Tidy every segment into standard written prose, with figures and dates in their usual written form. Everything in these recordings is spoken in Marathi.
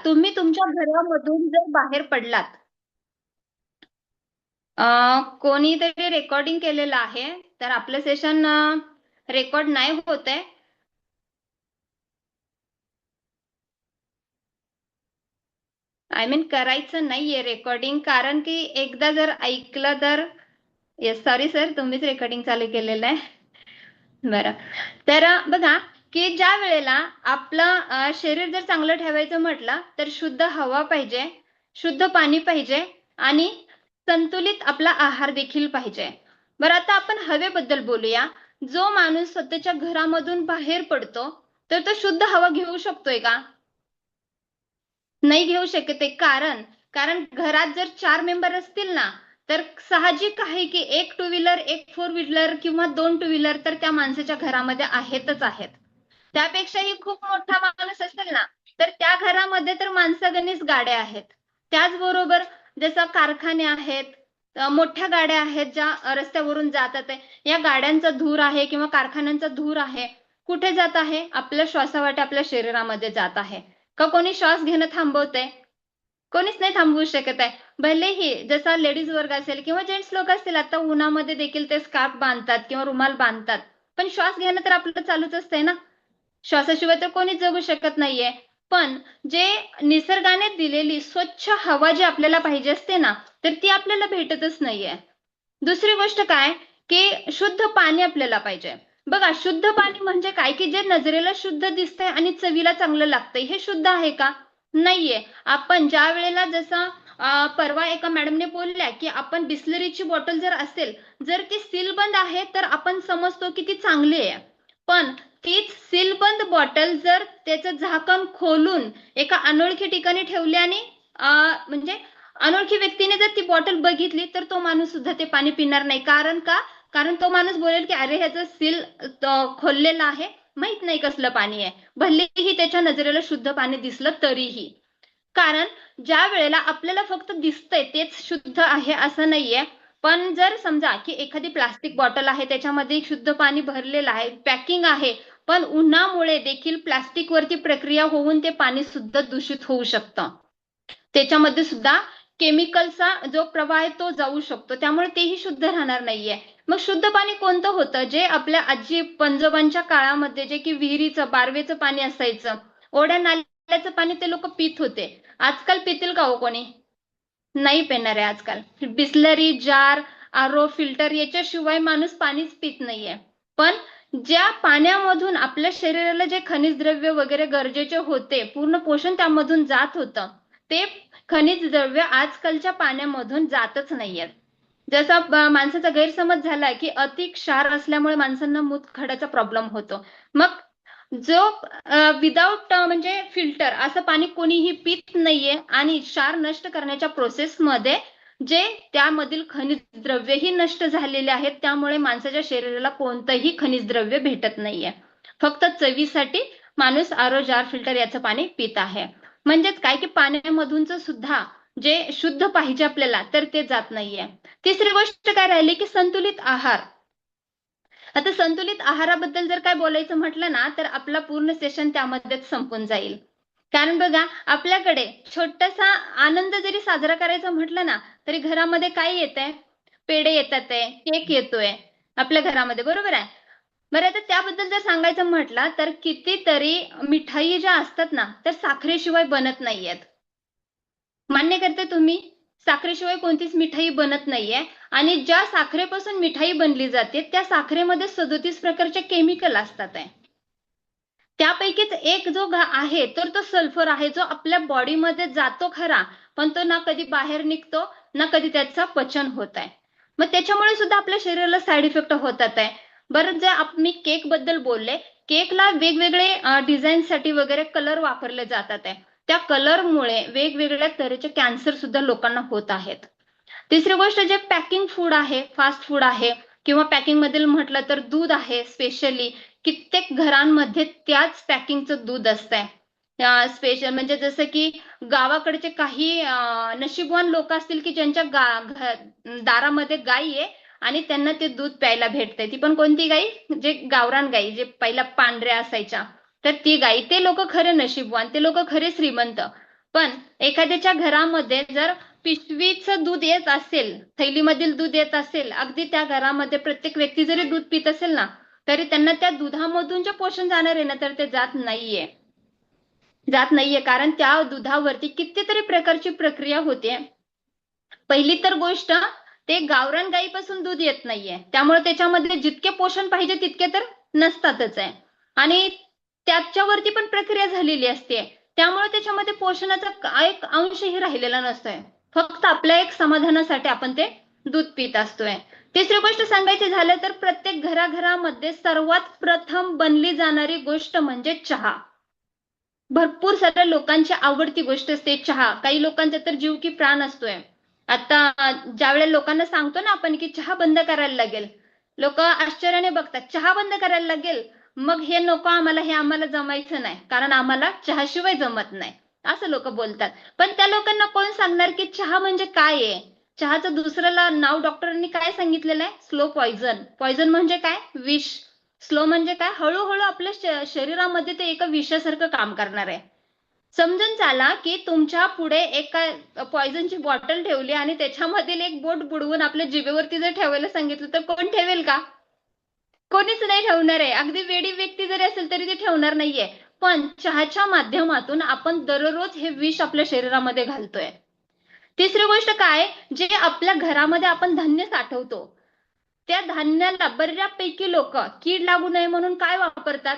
तुम्ही तुमच्या घरामधून जर बाहेर पडलात, कोणीतरी रेकॉर्डिंग केलेलं आहे, तर आपलं सेशन रेकॉर्ड नाही होत आहे. आय मीन करायचं नाहीये रेकॉर्डिंग, कारण की एकदा जर ऐकलं तर. येस, सॉरी सर, तुम्हीच रेकॉर्डिंग चालू केलेलं आहे. बरं. तर बघा, की ज्या वेळेला आपलं शरीर जर चांगलं ठेवायचं म्हटलं तर शुद्ध हवा पाहिजे, शुद्ध पाणी पाहिजे आणि संतुलित आपला आहार देखील पाहिजे. बरं, आता आपण हवेबद्दल बोलूया. जो माणूस स्वतःच्या घरामधून बाहेर पडतो तर तो शुद्ध हवा घेऊ शकतोय का? नाही घेऊ शकत आहे. कारण कारण घरात जर 4 मेंबर असतील ना, तर साहजिक आहे की एक टू व्हीलर, एक फोर व्हीलर किंवा 2 टू व्हीलर तर त्या माणसाच्या घरामध्ये आहेतच आहेत. त्यापेक्षाही खूप मोठा माणूस असेल ना, तर त्या घरामध्ये तर माणसागणीच गाड्या आहेत. त्याचबरोबर जसं कारखाने आहेत, मोठ्या गाड्या आहेत ज्या रस्त्यावरून जातात आहे. या गाड्यांचा धूर आहे किंवा कारखान्यांचा धूर आहे, कुठे जात आहे? आपल्या श्वासावाटे आपल्या शरीरामध्ये जात आहे. का कोणी श्वास घेणं थांबवतंय? कोणीच नाही थांबवू शकत आहे. भलेही जसा लेडीज वर्ग असेल किंवा जेंट्स लोक असतील, आता उन्हामध्ये देखील ते स्कार्फ बांधतात किंवा रुमाल बांधतात, पण श्वास घेणं तर आपलं चालूच असतंय ना. श्वासाशिवाय तर कोणीच जगू शकत नाहीये. पण जे निसर्गाने दिलेली स्वच्छ हवा जी आपल्याला पाहिजे असते ना, तर ती आपल्याला भेटतच नाहीये. दुसरी गोष्ट काय, की शुद्ध पाणी आपल्याला पाहिजे. बघा, शुद्ध पाणी म्हणजे काय, की जे नजरेला शुद्ध दिसतंय आणि चवीला चांगलं लागतंय, हे शुद्ध आहे का? नाहीये. आपण ज्या वेळेला जसं परवा एका मॅडमने बोलल्या, की आपण बिस्लरीची बॉटल जर असेल, जर ती सीलबंद आहे तर आपण समजतो की ती चांगली आहे. पण तीच सीलबंद बॉटल जर त्याचं झाकण खोलून एका अनोळखी ठिकाणी ठेवली आणि म्हणजे अनोळखी व्यक्तीने जर ती बॉटल बघितली तर तो माणूस सुद्धा ते पाणी पिणार नाही. कारण का? कारण तो माणूस बोलेल की अरे, ह्याचं सील खोललेलं आहे, माहित नाही कसलं पाणी आहे, भलेही त्याच्या नजरेला शुद्ध पाणी दिसलं तरीही. कारण ज्या वेळेला आपल्याला फक्त दिसतंय तेच शुद्ध आहे असं नाहीये. पण जर समजा की एखादी प्लास्टिक बॉटल आहे, त्याच्यामध्ये शुद्ध पाणी भरलेलं आहे, पॅकिंग आहे, पण उन्हामुळे देखील प्लास्टिक वरती प्रक्रिया होऊन ते पाणी सुद्धा दूषित होऊ शकतं. त्याच्यामध्ये सुद्धा केमिकलचा जो प्रवाह आहे तो जाऊ शकतो, त्यामुळे तेही शुद्ध राहणार नाहीये. मग शुद्ध पाणी कोणतं होतं? जे आपल्या आजी पंजोबांच्या काळामध्ये जे की विहिरीचं, बारवेचं पाणी असायचं, ओढ्या नाल्याचं पाणी ते लोक पित होते. आजकाल पितील का हो कोणी? नाही पिणार आहे आजकाल. बिस्लरी, जार, आरो, फिल्टर याच्याशिवाय माणूस पाणीच पित नाहीये. पण ज्या पाण्यामधून आपल्या शरीराला जे खनिज द्रव्य वगैरे गरजेचे होते, पूर्ण पोषण त्यामधून जात होतं, ते खनिज द्रव्य आजकालच्या पाण्यामधून जातच नाहीयेत. जसा माणसाचा गैरसमज झालाय की अति क्षार असल्यामुळे माणसांना मूतखड्याचा प्रॉब्लेम होतो. मग जो विदाउट म्हणजे फिल्टर असं पाणी कोणीही पित नाहीये आणि क्षार नष्ट करण्याच्या प्रोसेसमध्ये जे त्यामधील खनिज द्रव्यही नष्ट झालेले आहेत, त्यामुळे माणसाच्या शरीराला कोणतंही खनिज द्रव्य भेटत नाहीये. फक्त चवीसाठी माणूस आरो, जार, फिल्टर याचं पाणी पित आहे. म्हणजेच काय, की पाण्यामधूनच सुद्धा जे शुद्ध पाहिजे आपल्याला तर ते जात नाहीये. तिसरी गोष्ट काय राहिली, की संतुलित आहार. आता संतुलित आहाराबद्दल जर काय बोलायचं म्हटलं ना, तर आपला पूर्ण सेशन त्यामध्येच संपून जाईल. कारण बघा, आपल्याकडे छोटासा आनंद जरी साजरा करायचा म्हटलं ना, तरी घरामध्ये काय येतंय? पेढे येतात आहे, केक येतोय आपल्या घरामध्ये, बरोबर आहे? बरं, आता त्याबद्दल जर सांगायचं म्हटलं तर कितीतरी मिठाई ज्या असतात ना, तर साखरेशिवाय बनत नाहीयेत. मान्य करते तुम्ही? साखरेशिवाय कोणतीच मिठाई बनत नाहीये. आणि ज्या साखरेपासून मिठाई बनली जाते, त्या साखरेमध्ये 37 प्रकारचे केमिकल असतात आहे. त्यापैकीच एक जो आहे तर तो सल्फर आहे, जो आपल्या बॉडीमध्ये जातो खरा, पण तो ना कधी बाहेर निघतो, ना कधी त्याचं पचन होत आहे. मग त्याच्यामुळे सुद्धा आपल्या शरीराला साईड इफेक्ट होतात आहे. बरं, जे मी केक बद्दल बोलले, केकला वेगवेगळे डिझाईनसाठी वगैरे कलर वापरले जातात आहे. त्या कलरमुळे वेगवेगळ्या तऱ्हेचे कॅन्सर सुद्धा लोकांना होत आहेत. तिसरी गोष्ट, जे पॅकिंग फूड आहे, फास्ट फूड आहे किंवा पॅकिंग मधील म्हटलं तर दूध आहे, स्पेशली कित्येक घरांमध्ये त्याच पॅकिंगचं दूध असतंय. स्पेशल म्हणजे जसं की गावाकडचे काही नशीबवान लोक असतील की ज्यांच्या दारामध्ये गाई आहे आणि त्यांना ते दूध प्यायला भेटतंय. ती पण कोणती गाई? जे गावरान गाई, जे पहिल्या पांढऱ्या असायच्या, तर ती गाई. ते लोक खरे नशीबवान, ते लोक खरे श्रीमंत. पण एखाद्याच्या घरामध्ये जर पिशवीचं दूध येत असेल, थैलीमधील दूध येत असेल, अगदी त्या घरामध्ये प्रत्येक व्यक्ती जरी दूध पित असेल ना, तरी त्यांना त्या दुधामधून जे पोषण जाणार आहे ना, तर ते जात नाहीये. कारण त्या दुधावरती कितीतरी प्रकारची प्रक्रिया होते. पहिली तर गोष्ट, ते गावरान गाईपासून दूध येत नाहीये, त्यामुळे त्याच्यामध्ये जितके पोषण पाहिजे तितके तर नसतातच आहे. आणि त्याच्यावरती पण प्रक्रिया झालेली असते, त्यामुळे त्याच्यामध्ये पोषणाचा एक अंशही राहिलेला नसतोय. फक्त आपल्या एक समाधानासाठी आपण ते दूध पित असतोय. तिसरी गोष्ट सांगायची झालं तर प्रत्येक घराघरामध्ये सर्वात प्रथम बनली जाणारी गोष्ट म्हणजे चहा. भरपूर साऱ्या लोकांची आवडती गोष्ट असते चहा. काही लोकांचा तर जीव की प्राण असतोय. आता ज्या वेळेला लोकांना सांगतो ना आपण की चहा बंद करायला लागेल, लोक आश्चर्याने बघतात. चहा बंद करायला लागेल, मग हे नको आम्हाला, हे आम्हाला जमायचं नाही, कारण आम्हाला चहाशिवाय जमत नाही, असं लोक बोलतात. पण त्या लोकांना कोण सांगणार की चहा म्हणजे काय आहे? चहाचं दुसरं नाव डॉक्टरांनी काय सांगितलेलं आहे? Slow poison. पॉइझन म्हणजे काय? विष. स्लो म्हणजे काय? हळूहळू आपल्या शरीरामध्ये ते एका विषासारखं काम करणार आहे. समजून चाला की तुमच्या पुढे एका पॉइझनची बॉटल ठेवली आणि त्याच्यामधील एक बोट बुडवून आपल्या जिभेवरती जर ठेवायला सांगितलं तर कोण ठेवेल का? कोणीच नाही ठेवणार आहे. अगदी वेडी व्यक्ती जरी असेल तरी ते ठेवणार नाहीये. पण चहाच्या माध्यमातून आपण दररोज हे विष आपल्या शरीरामध्ये घालतोय. तिसरी गोष्ट काय, जे आपल्या घरामध्ये आपण धान्य साठवतो, त्या धान्याला बऱ्यापैकी लोक कीड लागू नये म्हणून काय वापरतात?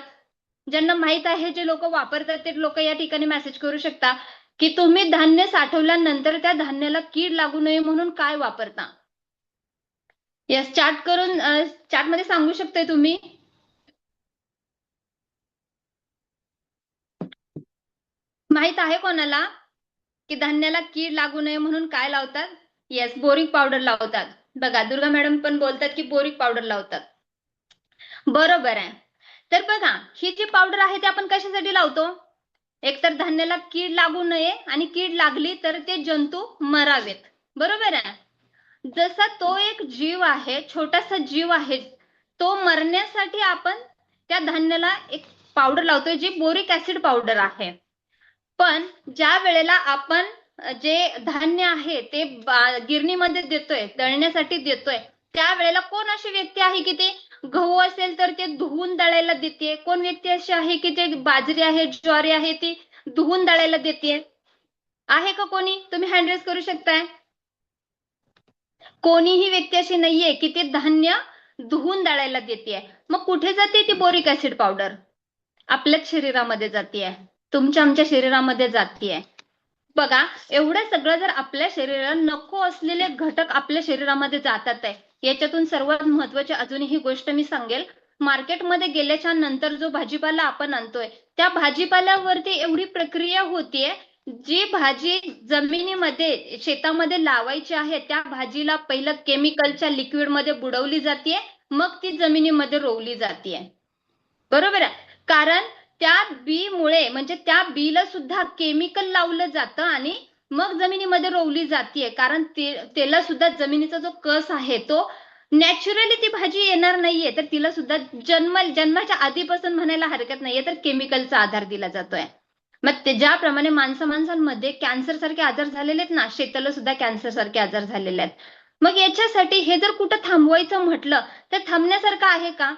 ज्यांना माहित आहे, जे लोक वापरतात ते लोक या ठिकाणी मेसेज करू शकता की तुम्ही धान्य साठवल्यानंतर त्या धान्याला कीड लागू नये म्हणून काय वापरता? यस, चार्ट मध्ये सांगू शकताय तुम्ही? माहित आहे कोणाला की धान्याला कीड लागू नये म्हणून काय लावतात? येस, बोरिक पावडर लावतात. बघा, दुर्गा मॅडम पण बोलतात की बोरिक पावडर लावतात. बरोबर आहे. तर बघा, ही जी पावडर आहे ती आपण कशासाठी लावतो? एकतर धान्याला कीड लागू नये, आणि कीड लागली तर ते जंतू मरावेत. बरोबर आहे. जसा तो एक जीव आहे, छोटासा जीव आहे, तो मरण्यासाठी आपण त्या धान्याला एक पावडर लावतोय, जी बोरिक ऍसिड पावडर आहे. पण ज्या वेळेला आपण जे धान्य आहे ते गिरणीमध्ये देतोय, दळण्यासाठी देतोय, त्यावेळेला कोण अशी व्यक्ती आहे की ते गहू असेल तर ते धुवून दळायला देते? कोण व्यक्ती अशी आहे की ते बाजरी आहे, ज्वारी आहे, ती धुवून दळायला देते? आहे का कोणी? तुम्ही हँड रेज करू शकताय. कोणीही व्यक्ती अशी नाहीये की ते धान्य धुवून दळायला देते. मग कुठे जाते ती बोरिक ऍसिड पावडर? आपल्याच शरीरामध्ये जाते, तुमच्या आमच्या शरीरामध्ये जाते. बघा, एवढं सगळं जर आपल्या शरीराला नको असलेले घटक आपल्या शरीरामध्ये जातात आहे, याच्यातून सर्वात महत्वाची अजूनही ही गोष्ट मी सांगेल. मार्केटमध्ये गेल्याच्या नंतर जो भाजीपाला आपण आणतोय, त्या भाजीपाल्यावरती एवढी प्रक्रिया होतीये, जी भाजी जमिनीमध्ये शेतामध्ये लावायची आहे त्या भाजीला पहिलं केमिकलच्या लिक्विडमध्ये बुडवली जाते, मग ती जमिनीमध्ये रोवली जाते. बरोबर आहे. कारण त्या बी मुळे, म्हणजे त्या बीला सुद्धा केमिकल लावलं जातं आणि मग जमिनीमध्ये रोवली जाते. कारण त्याला सुद्धा जमिनीचा जो कस आहे तो नॅचरली ती भाजी येणार नाहीये, तर तिला सुद्धा जन्माच्या आधीपासून म्हणायला हरकत नाहीये, तर केमिकलचा आधार दिला जातोय. मग ते ज्याप्रमाणे माणसांमध्ये कॅन्सर सारखे आजार झालेले आहेत ना, शेताला सुद्धा कॅन्सर सारखे आजार झालेले आहेत. मग याच्यासाठी हे जर कुठं थांबवायचं म्हटलं तर थांबण्यासारखं आहे का?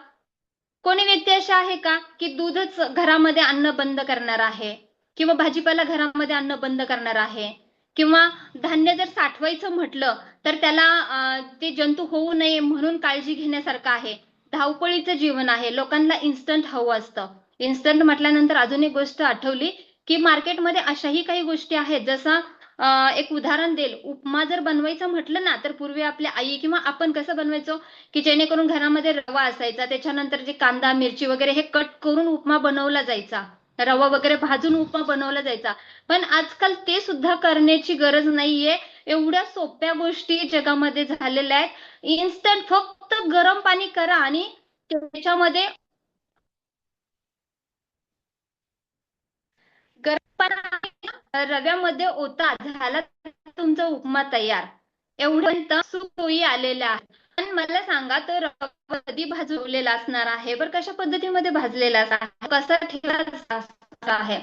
कोणी व्यक्ती अशा आहे का की दूधच घरामध्ये आणणं बंद करणार आहे, किंवा भाजीपाला घरामध्ये आणणं बंद करणार आहे, किंवा धान्य जर साठवायचं म्हटलं तर त्याला ते जंतू होऊ नये म्हणून काळजी घेण्यासारखं आहे? धावपळीचं जीवन आहे, लोकांना इन्स्टंट हवं असतं. इन्स्टंट म्हटल्यानंतर अजून एक गोष्ट आठवली की मार्केटमध्ये अशाही काही गोष्टी आहेत, जसं एक उदाहरण देईल. उपमा जर बनवायचं म्हटलं ना, तर पूर्वी आपल्या आई किंवा आपण कसं बनवायचो की जेणेकरून घरामध्ये रवा असायचा, त्याच्यानंतर जे कांदा मिरची वगैरे हे कट करून उपमा बनवला जायचा, रवा वगैरे भाजून उपमा बनवला जायचा. पण आजकाल ते सुद्धा करण्याची गरज नाहीये. एवढ्या सोप्या गोष्टी जगामध्ये झालेल्या आहेत. इन्स्टंट फक्त गरम पाणी करा आणि त्याच्यामध्ये गरम पाणी रव्यामध्ये ओता, झाला तुमचा उपमा तयार. एवढं सोयी आलेल्या आहेत. पण मला सांगा, तो रवा कधी भाजलेला असणार आहे, बरं कशा पद्धतीमध्ये भाजलेला आहे, कसा ठेवला आहे?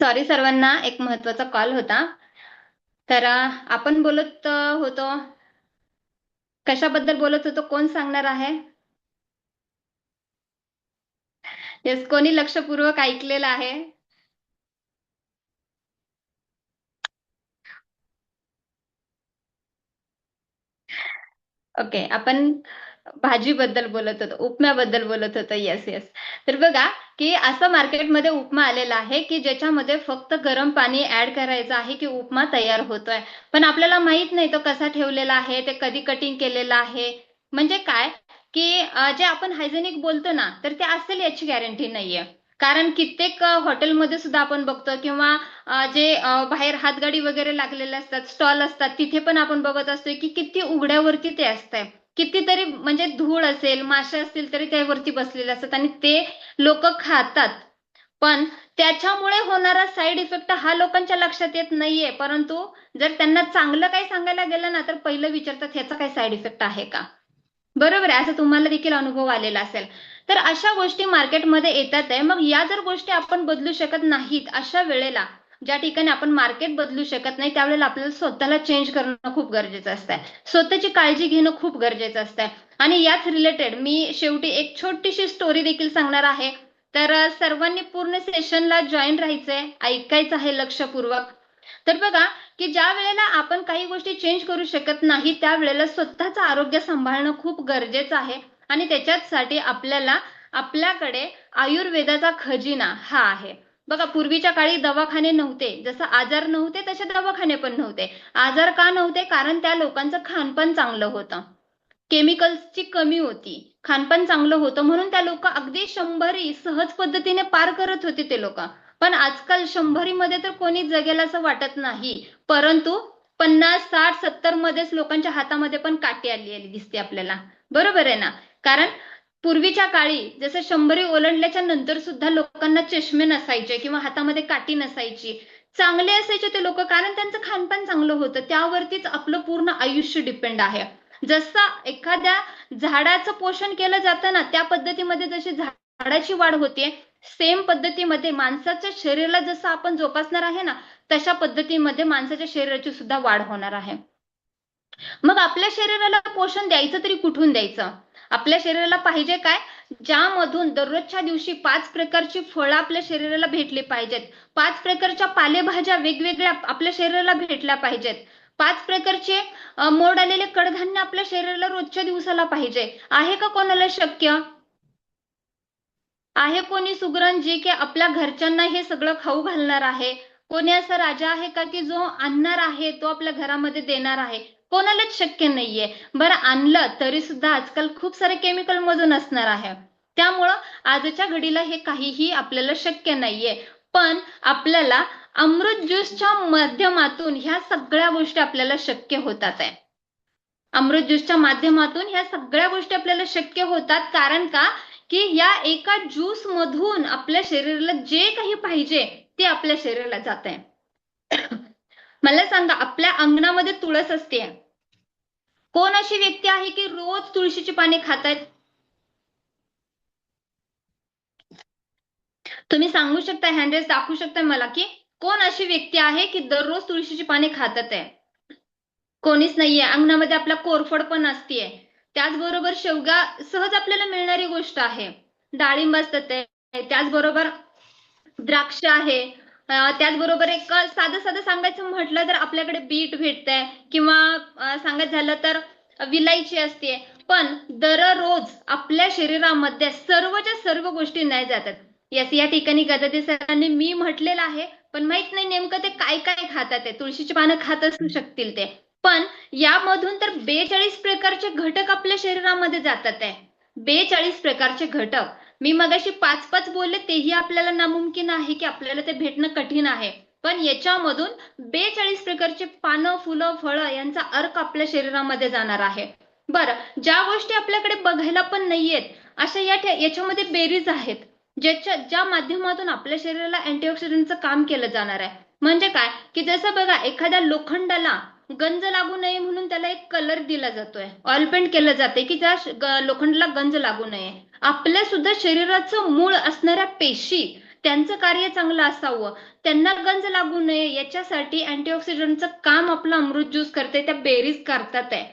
सॉरी सर्वांना, एक महत्वाचा कॉल होता. तर आपण बोलत होतो, कशाबद्दल बोलत होतो, कोण सांगणार आहे? येस, कोणी लक्षपूर्वक ऐकलेलं आहे? ओके, आपण भाजीबद्दल बोलत होतो, उपम्याबद्दल बोलत होतो. Yes yes. तर बघा की असं मार्केटमध्ये उपमा आलेला आहे की ज्याच्यामध्ये फक्त गरम पाणी ऍड करायचं आहे की उपमा तयार होतोय. पण आपल्याला माहित नाही तो कसा ठेवलेला आहे, ते कधी कटिंग केलेला आहे. म्हणजे काय की जे आपण हायजेनिक बोलतो ना, तर ते असेल याची गॅरंटी नाहीये. कारण कित्येक हॉटेलमध्ये सुद्धा आपण बघतो, किंवा जे बाहेर हातगाडी वगैरे लागलेले असतात, स्टॉल असतात, तिथे पण आपण बघत असतो की किती उघड्यावरती ते असतंय. कितीतरी म्हणजे धूळ असेल, माशा असतील तरी त्यावरती बसलेले असतात आणि ते लोक खातात. पण त्याच्यामुळे होणारा साईड इफेक्ट हा लोकांच्या लक्षात येत नाहीये. परंतु जर त्यांना चांगलं काही सांगायला गेलं ना, तर पहिलं विचारतात ह्याचा काही साईड इफेक्ट आहे का. बरोबर आहे, असं तुम्हाला देखील अनुभव आलेला असेल. तर अशा गोष्टी मार्केटमध्ये येतात आहे. मग या जर गोष्टी आपण बदलू शकत नाहीत, अशा वेळेला ज्या ठिकाणी आपण मार्केट बदलू शकत नाही, त्यावेळेला आपल्याला स्वतःला चेंज करणं खूप गरजेचं असतं. स्वतःची काळजी घेणं खूप गरजेचं असतं. आणि याच रिलेटेड मी शेवटी एक छोटीशी स्टोरी देखील सांगणार आहे. तर सर्वांनी पूर्ण सेशनला जॉईन राहायचंय, ऐकायचं आहे लक्षपूर्वक. तर बघा की ज्या वेळेला आपण काही गोष्टी चेंज करू शकत नाही, त्यावेळेला स्वतःचं आरोग्य सांभाळणं खूप गरजेचं आहे. आणि त्याच्यासाठी आपल्याकडे आयुर्वेदाचा खजिना हा आहे. बघा, पूर्वीच्या काळी दवाखाने नव्हते, जसं आजार नव्हते तसे दवाखाने पण नव्हते. आजार का नव्हते? कारण त्या लोकांचं खानपान चांगलं होतं, केमिकल्सची कमी होती, खानपान चांगलं होतं, म्हणून त्या लोक अगदी 100 सहज पद्धतीने पार करत होते ते लोक. पण आजकाल 100 मध्ये तर कोणी जगेल असं वाटत नाही. परंतु 50, 60, 70 मध्येच लोकांच्या हातामध्ये पण काठी आली आली दिसते आपल्याला. बरोबर आहे ना? कारण पूर्वीच्या काळी जसं 100 ओलांडल्याच्या नंतर सुद्धा लोकांना चष्मे नसायचे किंवा हातामध्ये काठी नसायची. चांगले असायचे ते लोक, कारण त्यांचं खानपान चांगलं होतं. त्यावरतीच आपलं पूर्ण आयुष्य डिपेंड आहे. जसं एखाद्या झाडाचं पोषण केलं जातं ना, त्या पद्धतीमध्ये जशी झाडाची वाढ होते, सेम पद्धतीमध्ये माणसाच्या शरीराला जसं आपण जोपासणार आहे ना, तशा पद्धतीमध्ये माणसाच्या शरीराची सुद्धा वाढ होणार आहे. मग आपल्या शरीराला पोषण द्यायचं तरी कुठून द्यायचं? आपल्या शरीराला पाहिजे काय? ज्यामधून दररोजच्या दिवशी 5 प्रकारची फळं आपल्या शरीराला भेटली पाहिजेत, 5 प्रकारच्या पालेभाज्या वेगवेगळ्या आपल्या शरीराला भेटल्या पाहिजेत, 5 प्रकारचे मोड आलेले कडधान्य आपल्या शरीराला रोजच्या दिवसाला पाहिजे. आहे का कोणाला शक्य? आहे कोणी सुगरण जे की आपल्या घरच्यांना हे सगळं खाऊ घालणार आहे? कोणी असा राजा आहे का की जो आणणार आहे, तो आपल्या घरामध्ये देणार आहे? कोणालाच शक्य नाहीये. बरं, आणलं तरी सुद्धा आजकाल खूप सारे केमिकल मधून असणार आहे. त्यामुळं आजच्या घडीला हे काहीही आपल्याला शक्य नाहीये. पण आपल्याला अमृत ज्यूसच्या माध्यमातून ह्या सगळ्या गोष्टी आपल्याला शक्य होतात आहे. अमृत ज्यूसच्या माध्यमातून ह्या सगळ्या गोष्टी आपल्याला शक्य होतात. कारण का? की या एका ज्यूस मधून आपल्या शरीराला जे काही पाहिजे ते आपल्या शरीराला जात आहे. मला सांगा, आपल्या अंगणामध्ये तुळस असते, कोण अशी व्यक्ती आहे की रोज तुळशीची पाने खातायत? तुम्ही सांगू शकता, हँडरेस दाखवू शकता मला की कोण अशी व्यक्ती आहे की दररोज तुळशीची पाने खातात आहे? कोणीच नाहीये. अंगणामध्ये आपला कोरफड पण असतेय. त्याचबरोबर शेवगा सहज आपल्याला मिळणारी गोष्ट आहे. डाळिंब असतात आहे, त्याचबरोबर द्राक्ष आहे. त्याचबरोबर एक साधं साधं सांगायचं म्हटलं तर आपल्याकडे बीट भेटतंय, किंवा सांगायचं झालं तर विलायची असते. पण दररोज आपल्या शरीरामध्ये सर्वच्या सर्व गोष्टी नाही जातात. यस, या ठिकाणी गजादी सरांनी मी म्हटलेलं आहे, पण माहित नाही नेमकं ते काय काय खातात. ते तुळशीची पानं खात असू शकतील ते. पण यामधून तर 42 प्रकारचे घटक आपल्या शरीरामध्ये जातात आहे. 42 प्रकारचे घटक. मी मगाशी 5 बोलले, तेही आपल्याला नामुमकिन आहे की आपल्याला ते भेटणं कठीण आहे. पण याच्यामधून 42 प्रकारचे पानं, फुलं, फळं यांचा अर्क आपल्या शरीरामध्ये जाणार आहे. बरं, ज्या गोष्टी आपल्याकडे बघायला पण नाहीयेत, अशा याच्यामध्ये बेरीज आहेत, ज्या माध्यमातून आपल्या शरीराला अँटीऑक्सिडंटचं काम केलं जाणार आहे. म्हणजे काय की जसं बघा, एखाद्या लोखंडाला गंज लागू नये म्हणून त्याला एक कलर दिला जातोय, ऑइल पेंट केलं जाते की त्या लोखंडाला गंज लागू नये. आपल्या सुद्धा शरीराचं मूळ असणाऱ्या पेशी, त्यांचं कार्य चांगलं असावं, त्यांना गंज लागू नये, याच्यासाठी अँटीऑक्सिडंटचं काम आपलं अमृत ज्यूस करते, त्या बेरीज करतात आहे.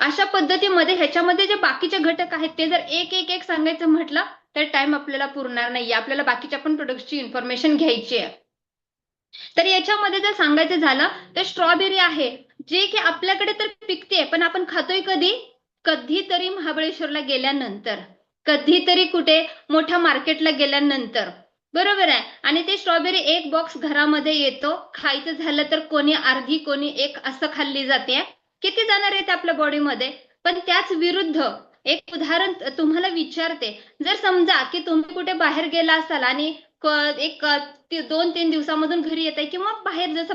अशा पद्धतीमध्ये ह्याच्यामध्ये जे बाकीचे घटक आहेत ते जर एक एक एक सांगायचं म्हटलं तर टाइम आपल्याला पुरणार नाही. आपल्याला बाकीच्या पण प्रोडक्टची इन्फॉर्मेशन घ्यायची आहे. तर याच्यामध्ये जर सांगायचं झालं तर स्ट्रॉबेरी आहे, जे की आपल्याकडे तर पिकते, पण आपण खातोय कधी? कधीतरी महाबळेश्वरला गेल्यानंतर, कधीतरी कुठे मोठ्या मार्केटला गेल्यानंतर, बरोबर आहे. आणि ते स्ट्रॉबेरी एक बॉक्स घरामध्ये येतो, खायचं झालं तर कोणी अर्धी कोणी एक असं खाल्ली जाते. किती जाणार आहे ते आपल्या बॉडीमध्ये? पण त्याच विरुद्ध एक उदाहरण तुम्हाला विचारते, जर समजा की तुम्ही कुठे बाहेर गेला असाल आणि एक 2-3 दिवसामधून घरी येत आहे, किंवा बाहेर जसं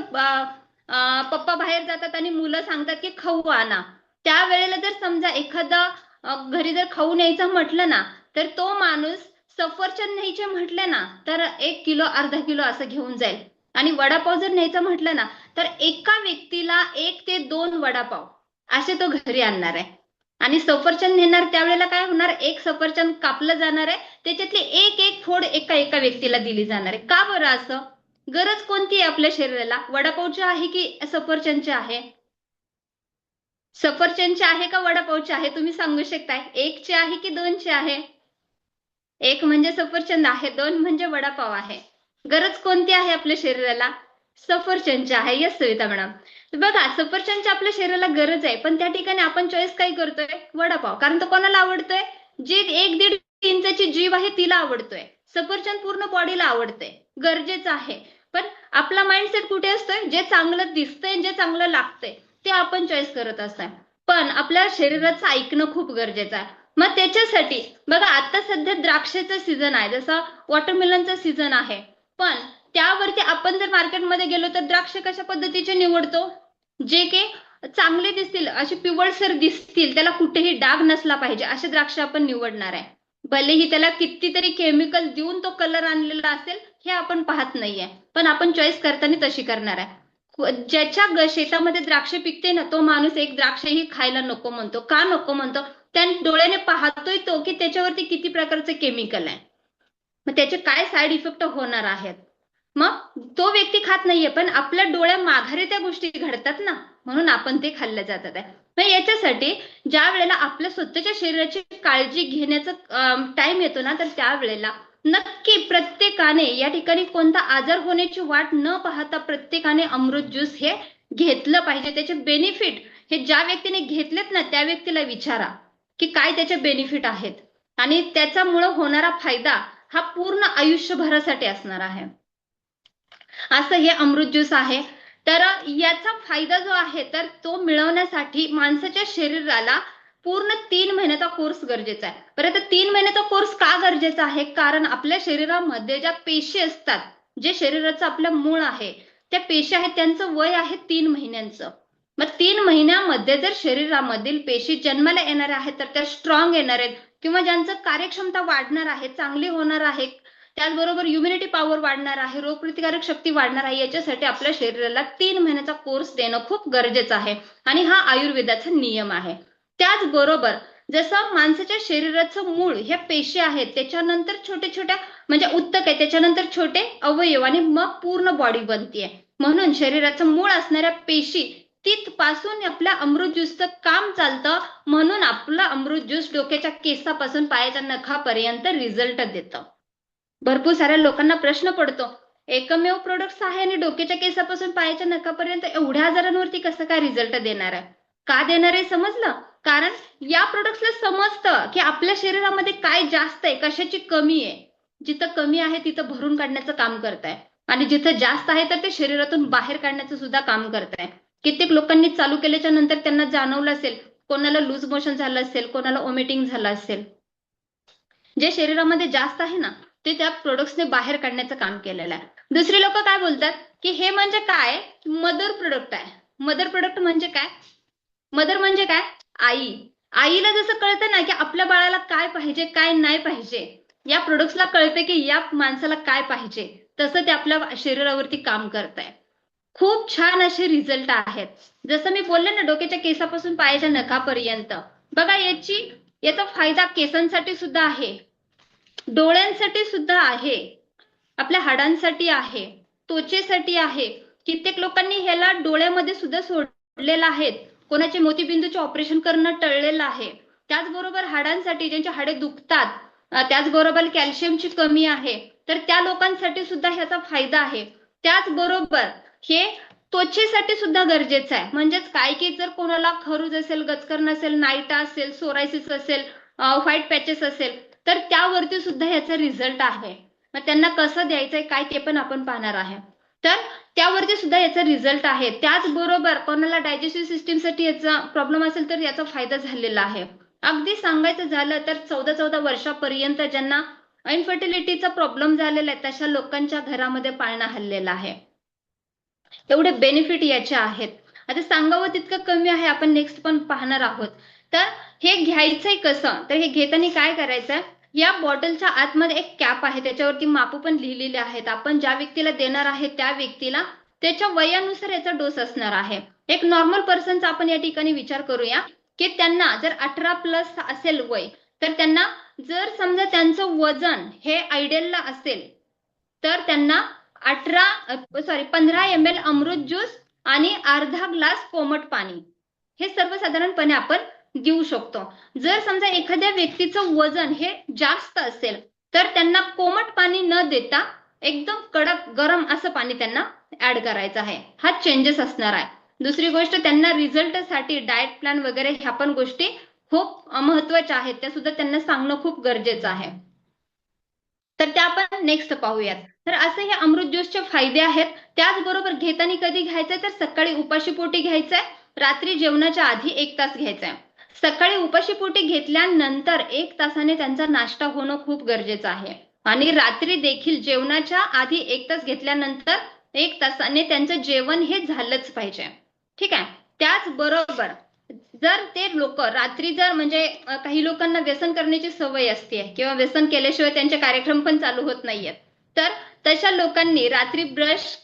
पप्पा बाहेर जातात आणि मुलं सांगतात की खाऊ आणा, त्यावेळेला जर समजा एखादा घरी जर खाऊ न्यायचं म्हटलं ना, तर तो माणूस सफरचंद न्यायचे म्हटले ना तर 1 किलो अर्धा किलो असं घेऊन जाईल. आणि वडापाव जर न्यायचं म्हटलं ना तर एका व्यक्तीला 1 ते 2 वडापाव असे तो घरी आणणार आहे. आणि सफरचंद नेणार त्यावेळेला काय होणार? एक सफरचंद कापलं जाणार आहे, त्याच्यातली एक एक फोड एका एका व्यक्तीला दिली जाणार आहे. का बरं असं? गरज कोणती आहे आपल्या शरीराला? वडापावची आहे की सफरचंदची आहे? सफरचंदची आहे का वडापावची आहे? तुम्ही सांगू शकताय. 1ची आहे की 2ची आहे? 1 म्हणजे सफरचंद आहे, 2 म्हणजे वडापाव आहे. गरज कोणती आहे आपल्या शरीराला? सफरचंदची आहे. Yes Savita madam. बघा, सफरचंदची आपल्या शरीराला गरज आहे, पण त्या ठिकाणी आपण चॉईस काय करतोय? वडापाव. कारण तो कोणाला आवडतोय? जी 1-1.5 इंचाची जीभ आहे तिला आवडतोय. सफरचंद पूर्ण बॉडीला आवडते, गरजेचं आहे. पण आपला माइंडसेट कुठे असतोय? जे चांगलं दिसतंय, जे चांगलं लागतंय ते आपण चॉईस करत असतोय. पण आपल्या शरीराचं ऐकणं खूप गरजेचं आहे. मग त्याच्यासाठी बघा, आता सध्या द्राक्षाचा सीझन आहे, जसं वॉटरमेलनचा सीझन आहे. पण त्यावरती आपण जर मार्केटमध्ये गेलो तर द्राक्ष कशा पद्धतीचे निवडतो? जे की चांगले दिसतील, असे पिवळसर दिसतील, त्याला कुठेही डाग नसला पाहिजे असे द्राक्ष आपण निवडणार आहे. भलेही त्याला कितीतरी केमिकल देऊन तो कलर आणलेला असेल हे आपण पाहत नाहीये, पण आपण चॉईस करताना तशी करणार आहे. ज्याच्या शेतामध्ये द्राक्ष पिकते ना, तो माणूस एक द्राक्षही खायला नको म्हणतो. का नको म्हणतो? त्या डोळ्याने पाहतोय तो की त्याच्यावरती किती प्रकारचे केमिकल आहे, मग त्याचे काय साईड इफेक्ट होणार आहेत. मग तो व्यक्ती खात नाहीये, पण आपल्या डोळ्या माघारी त्या गोष्टी घडतात ना, म्हणून आपण ते खाल्लं जातात आहे. मग याच्यासाठी ज्या वेळेला आपल्या स्वतःच्या शरीराची काळजी घेण्याचा टाइम येतो ना, तर त्यावेळेला नक्की प्रत्येकाने या ठिकाणी कोणता आजार होण्याची वाट न पाहता प्रत्येकाने अमृत ज्यूस हे घेतलं पाहिजे. त्याचे बेनिफिट हे ज्या व्यक्तीने घेतलेत ना त्या व्यक्तीला विचारा की काय त्याचे बेनिफिट आहेत, आणि त्याच्यामुळे होणारा फायदा हा पूर्ण आयुष्यभरासाठी असणार आहे. असं हे अमृत ज्यूस आहे. तर याचा फायदा जो आहे तर तो मिळवण्यासाठी माणसाच्या शरीराला पूर्ण 3 महिन्याचा कोर्स गरजेचा आहे. बरं, तर 3 महिन्याचा कोर्स का गरजेचा आहे? कारण आपल्या शरीरामध्ये ज्या पेशी असतात, जे शरीराचं आपलं मूळ आहे, त्या पेशी आहेत, त्यांचं वय आहे 3 महिन्यांचं. मग 3 महिन्यामध्ये जर शरीरामधील पेशी जन्माला येणार आहेत तर त्या स्ट्रॉंग येणार आहेत, किंवा ज्यांचं कार्यक्षमता वाढणार आहे, चांगली होणार आहे, त्याचबरोबर इम्युनिटी पॉवर वाढणार आहे, रोगप्रतिकारक शक्ती वाढणार आहे, याच्यासाठी आपल्या शरीराला 3 महिन्याचा कोर्स देणं खूप गरजेचं आहे. आणि हा आयुर्वेदाचा नियम आहे. त्याचबरोबर जसं माणसाच्या शरीराचं मूळ ह्या पेशी आहेत, त्याच्यानंतर छोटे छोट्या म्हणजे उत्तक आहे, त्याच्यानंतर छोटे अवयव, आणि मग पूर्ण बॉडी बनतीये. म्हणून शरीराचं मूळ असणाऱ्या पेशी तिथपासून आपल्या अमृत ज्यूसचं काम चालतं. म्हणून आपलं अमृत ज्यूस डोक्याच्या केसापासून पायाच्या नखापर्यंत रिझल्ट देतं. भरपूर साऱ्या लोकांना प्रश्न पडतो, एकमेव प्रोडक्ट्स आहे आणि डोक्याच्या केसापासून पायाच्या नखापर्यंत एवढ्या आजारांवरती कसं काय रिझल्ट देणार आहे? का देणार आहे समजलं? कारण या प्रोडक्ट्सला समजतं की आपल्या शरीरामध्ये काय जास्त आहे, कशाची कमी आहे. जिथं कमी आहे तिथं भरून काढण्याचं काम करताय, आणि जिथं जास्त आहे तर ते शरीरातून बाहेर काढण्याचं सुद्धा काम करताय. कित्येक लोकांनी चालू केल्याच्या नंतर त्यांना जाणवलं असेल, कोणाला लूज मोशन झालं असेल, कोणाला वॉमिटिंग झालं असेल. जे शरीरामध्ये जास्त आहे ना ते त्या प्रोडक्ट्सने बाहेर काढण्याचं काम केलेलं आहे. दुसरी लोक काय बोलतात की हे म्हणजे काय, मदर प्रोडक्ट आहे. मदर प्रोडक्ट म्हणजे काय? मदर म्हणजे काय? आई. आईला जसं कळतं ना की आपल्या बाळाला काय पाहिजे काय नाही पाहिजे, या प्रोडक्ट्सला कळते की या माणसाला काय पाहिजे, तसं ते आपल्या शरीरावरती काम करत आहे. खूप छान असे रिझल्ट आहेत. जसं मी बोलले ना, डोक्याच्या केसापासून पायाच्या नखापर्यंत. बघा, याचा फायदा केसांसाठी सुद्धा आहे, डोळ्यांसाठी सुद्धा आहे, आपल्या हाडांसाठी आहे, त्वचेसाठी आहे. कित्येक लोकांनी ह्याला डोळ्यामध्ये सुद्धा सोडलेलं आहे, कोणाचे मोतीबिंदूचे ऑपरेशन करणं टळलेलं आहे. त्याचबरोबर हाडांसाठी ज्यांची हाडे दुखतात, त्याचबरोबर कॅल्शियमची कमी आहे, तर त्या लोकांसाठी सुद्धा ह्याचा फायदा आहे. त्याचबरोबर हे त्वचेसाठी सुद्धा गरजेचं आहे. म्हणजेच काय की जर कोणाला खरूज असेल, गचकर्ण असेल, नाईटा असेल, सोरायसिस असेल, व्हाईट पॅचेस असेल, तर त्यावरती सुद्धा याचा रिझल्ट आहे. मग त्यांना कसं द्यायचंय काय ते पण आपण पाहणार आहे. तर त्यावरती सुद्धा याचा रिझल्ट आहे. त्याचबरोबर कोणाला डायजेस्टिव्ह सिस्टीमसाठी याचा प्रॉब्लेम असेल तर याचा फायदा झालेला आहे. अगदी सांगायचं झालं तर 14-14 वर्षापर्यंत ज्यांना इन्फर्टिलिटीचा प्रॉब्लेम झालेला आहे तशा लोकांच्या घरामध्ये पाळणा हल्लेला आहे. एवढे बेनिफिट याचे आहेत. आता सांगावं तितकं कमी आहे. आपण नेक्स्ट पण पाहणार आहोत. तर हे घ्यायचंय कसं, तर हे घेताना काय करायचंय, या बॉटलच्या आतमध्ये एक कॅप आहे, त्याच्यावरती माप पण लिहिलेले आहेत. आपण ज्या व्यक्तीला देणार आहे त्या व्यक्तीला त्याच्या वयानुसार याचा डोस असणार आहे. एक नॉर्मल पर्सनचा आपण या ठिकाणी विचार करूया की त्यांना जर 18+ असेल वय, तर त्यांना जर समजा त्यांचं वजन हे आयडियलला असेल तर त्यांना 15 ml अमृत ज्यूस आणि अर्धा ग्लास कोमट पाणी हे सर्वसाधारणपणे आपण देऊ शकतो. जर समजा एखाद्या व्यक्तीचं वजन हे जास्त असेल तर त्यांना कोमट पाणी न देता एकदम कडक गरम असं पाणी त्यांना ऍड करायचं आहे. हा चेंजेस असणार आहे. दुसरी गोष्ट, त्यांना रिझल्टसाठी डाएट प्लॅन वगैरे ह्या पण गोष्टी खूप महत्वाच्या आहेत, त्या सुद्धा त्यांना सांगणं खूप गरजेचं आहे. तर त्या आपण नेक्स्ट पाहूयात. तर असे हे अमृत ज्यूसचे फायदे आहेत. त्याचबरोबर घेताना कधी घ्यायचंय, तर सकाळी उपाशीपोटी घ्यायचंय, रात्री जेवणाच्या आधी 1 तास घ्यायचंय. सकाळी उपाशीपोटी घेतल्यानंतर 1 तासाने त्यांचा नाश्ता होणं खूप गरजेचं आहे. आणि रात्री देखील जेवणाच्या आधी 1 तास घेतल्यानंतर 1 तासाने त्यांचं जेवण हे झालंच पाहिजे. ठीक आहे. त्याचबरोबर जर ते लोक रात्री जर म्हणजे काही लोकांना व्यसन करण्याची सवय असते किंवा व्यसन केल्याशिवाय त्यांचे कार्यक्रम पण चालू होत नाहीयेत, तर तशा लोकांनी रात्री ब्रश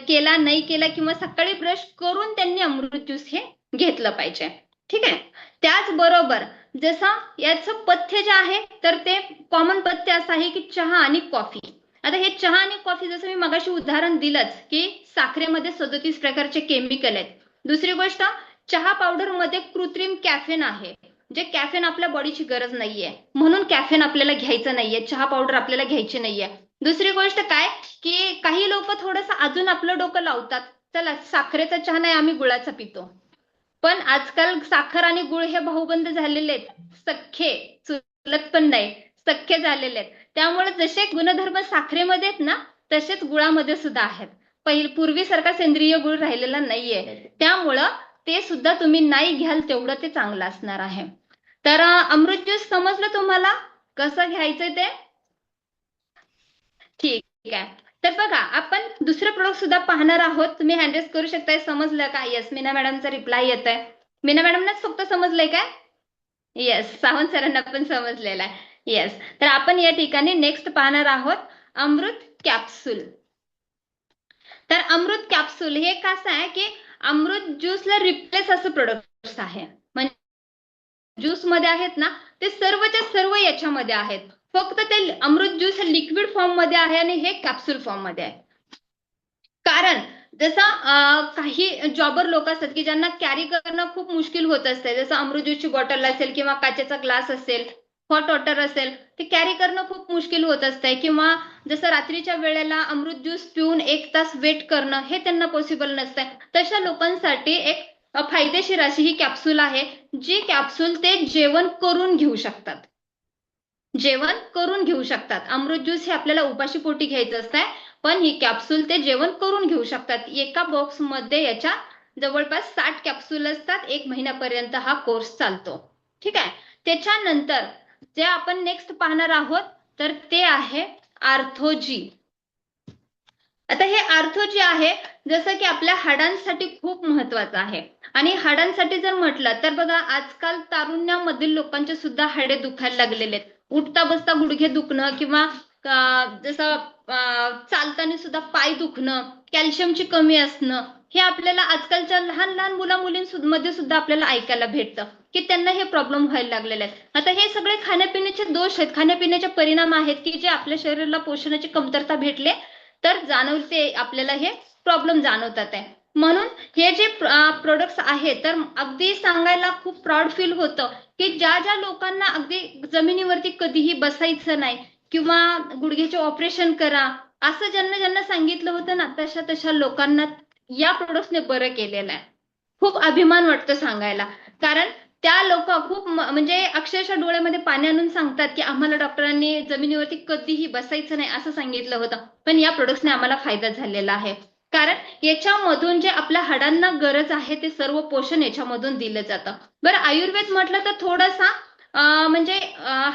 केला नाही केला किंवा सकाळी ब्रश करून त्यांनी अमृत ज्यूस हे घेतलं पाहिजे. ठीक आहे. त्याचबरोबर जसं याचं पथ्य जे आहे तर ते कॉमन पथ्य असं आहे की चहा आणि कॉफी. आता हे चहा आणि कॉफी जसं मी मगाशी उदाहरण दिलंच की साखरेमध्ये 37 प्रकारचे केमिकल आहेत. दुसरी गोष्ट, चहा पावडर मध्ये कृत्रिम कॅफेन आहे, जे कॅफेन आपल्या बॉडीची गरज नाहीये, म्हणून कॅफेन आपल्याला घ्यायचं नाहीये, चहा पावडर आपल्याला घ्यायची नाहीये. दुसरी गोष्ट काय की काही लोक थोडंसं अजून आपलं डोकं लावतात, चला साखरेचा चहा नाही आम्ही गुळाचा पितो. पण आजकाल साखर आणि गुळ हे भाऊबंद झालेले आहेत, सख्खे, चुलत पण नाही, सख्खे झालेले आहेत. त्यामुळे जसे गुणधर्म साखरेमध्ये आहेत ना तसेच गुळामध्ये सुद्धा आहेत. पूर्वीसारखा सेंद्रिय गुळ राहिलेला नाहीये. त्यामुळं ते सुद्धा तुम्ही नाही घ्याल तेवढं ते चांगलं असणार आहे. तर अमृत ज्यूस समजलं तुम्हाला कसं घ्यायचंय ते? ठीक आहे. तर बघा आपण दुसरं प्रोडक्ट सुद्धा पाहणार आहोत. तुम्ही हँड रेस करू शकताय. समजलं का? येस, मीना मॅडमचा रिप्लाय येत आहे. मीना मॅडमनाच फक्त समजलंय काय? येस, सावंत सरांना पण समजलेला आहे. येस. तर आपण या ठिकाणी नेक्स्ट पाहणार आहोत अमृत कॅप्सूल. तर अमृत कॅप्सूल हे कसं आहे की अमृत ज्यूसला रिप्लेस असं प्रोडक्ट आहे. म्हणजे ज्यूस मध्ये आहेत ना ते सर्वच्या सर्व याच्यामध्ये आहेत, फक्त ते अमृत ज्यूस हे लिक्विड फॉर्म मध्ये आहे आणि हे कॅप्सूल फॉर्म मध्ये आहे. कारण जसं काही जॉबर लोक असतात की ज्यांना कॅरी करणं खूप मुश्किल होत असते, जसं अमृत ज्यूसची बॉटल असेल किंवा काचेचा ग्लास असेल, हॉट वॉटर असेल, ते कॅरी करणं खूप मुश्किल होत असतंय. किंवा जसं रात्रीच्या वेळेला अमृत ज्यूस पिऊन 1 तास वेट करणं हे त्यांना पॉसिबल नसतंय. तशा लोकांसाठी एक फायदेशीर अशी ही कॅप्सूल आहे, जी कॅप्सूल ते जेवण करून घेऊ शकतात. जेवण करून घेऊ शकतात. अमृत ज्यूस हे आपल्याला उपाशीपोटी घ्यायचं असतंय, पण ही कॅप्सूल ते जेवण करून घेऊ शकतात. एका बॉक्स मध्ये याच्या जवळपास 60 कॅप्सूल असतात. 1 महिन्यापर्यंत हा कोर्स चालतो. ठीक आहे. त्याच्यानंतर जे आपण नेक्स्ट पाहणार आहोत तर ते आहे आर्थोजी. आता हे आर्थोजी आहे जसं की आपल्या हाडांसाठी खूप महत्वाचं आहे. आणि हाडांसाठी जर म्हटलं तर बघा आजकाल तारुण्यामधील लोकांचे सुद्धा हाडे दुखायला लागलेले आहेत. उठता बसता गुडघे दुखणं किंवा जसं चालताना सुद्धा पाय दुखणं, कॅल्शियमची कमी असणं, हे आपल्याला आजकालच्या लहान लहान मुला मुलींमध्ये सुद्धा आपल्याला ऐकायला भेटतं. की त्यांना हे प्रॉब्लेम व्हायला लागलेले आहेत. आता हे सगळे खाण्यापिण्याचे दोष आहेत, खाण्यापिण्याचे परिणाम आहेत की जे आपल्या शरीराला पोषणाची कमतरता भेटले तर जाणवते, आपल्याला हे प्रॉब्लेम जाणवतात आहे. म्हणून हे जे प्रोडक्ट्स आहेत तर अगदी सांगायला खूप प्राऊड फील होतं की ज्या ज्या लोकांना अगदी जमिनीवरती कधीही बसायचं नाही किंवा गुडघ्याचे ऑपरेशन करा असं ज्यांना ज्यांना सांगितलं होतं ना, तशा तशा लोकांना या प्रोडक्ट्सने बरं केलेलं आहे. खूप अभिमान वाटतो सांगायला, कारण त्या लोक खूप म्हणजे अक्षरशः डोळ्यामध्ये पाणी आणून सांगतात की आम्हाला डॉक्टरांनी जमिनीवरती कधीही बसायचं नाही असं सांगितलं होतं, पण या प्रोडक्ट्सने आम्हाला फायदा झालेला आहे. कारण याच्यामधून जे आपल्या हाडांना गरज आहे ते सर्व पोषण याच्यामधून दिलं जातं. बरं, आयुर्वेद म्हटलं तर थोडासा म्हणजे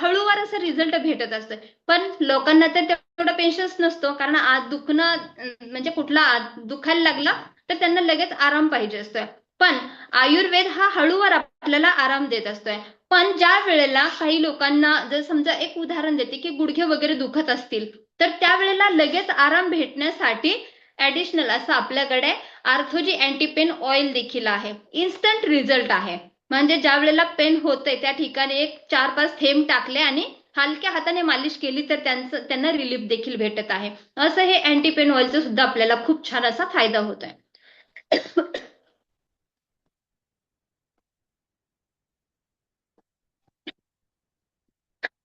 हळूवार असं रिझल्ट भेटत असतं, पण लोकांना तर तेवढा पेशन्स नसतो, कारण आज दुखणं म्हणजे कुठला दुखायला लागला तर त्यांना लगेच आराम पाहिजे असतोय. पण आयुर्वेद हा हळूवार आपल्याला आराम देत असतोय. पण ज्या वेळेला काही लोकांना, जर समजा एक उदाहरण देते की गुडघे वगैरे दुखत असतील तर त्यावेळेला लगेच आराम भेटण्यासाठी ऍडिशनल असं आपल्याकडे आर्थोजी अँटीपेन ऑइल देखील आहे. इन्स्टंट रिझल्ट आहे. म्हणजे ज्या वेळेला पेन होतंय त्या ठिकाणी एक 4-5 थेंब टाकले आणि हलक्या हाताने मालिश केली तर त्यांना रिलीफ देखील भेटत आहे. असं हे अँटीपेन ऑइलचा सुद्धा आपल्याला खूप छान असा फायदा होतोय.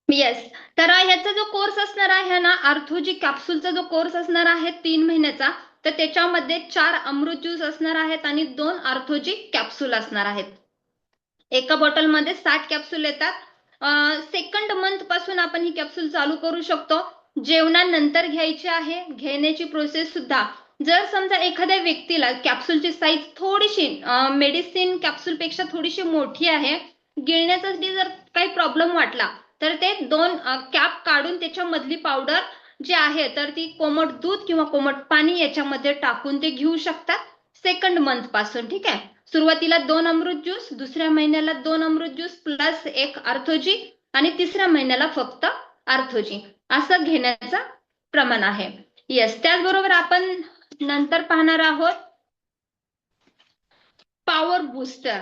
येस. तर ह्याचा जो कोर्स असणार आहे ना, आर्थोजी कॅप्सूलचा जो कोर्स असणार आहे 3 महिन्याचा, तर त्याच्यामध्ये 4 अमृत ज्यूस असणार आहेत आणि 2 आर्थोजी कॅप्सूल असणार आहेत. एका बॉटलमध्ये 60 कॅप्सूल येतात. सेकंड मंथ पासून आपण ही कॅप्सूल चालू करू शकतो. जेवणानंतर घ्यायची आहे. घेण्याची प्रोसेस सुद्धा, जर समजा एखाद्या व्यक्तीला कॅप्सूलची साईज थोडीशी मेडिसिन कॅप्सूल पेक्षा थोडीशी मोठी आहे, गिळण्यासाठी जर काही प्रॉब्लेम वाटला तर ते 2 कॅप काढून त्याच्यामधली पावडर जी आहे तर ती कोमट दूध किंवा कोमट पाणी याच्यामध्ये टाकून ते घेऊ शकतात सेकंड मंथ पासून. ठीक आहे. सुरुवातीला 2 अमृत ज्यूस, दुसऱ्या महिन्याला 2 अमृत ज्यूस प्लस 1 आर्थोजी आणि तिसऱ्या महिन्याला फक्त आर्थोजी असं घेण्याचं प्रमाण आहे. येस. त्याचबरोबर आपण नंतर पाहणार आहोत पॉवर बूस्टर.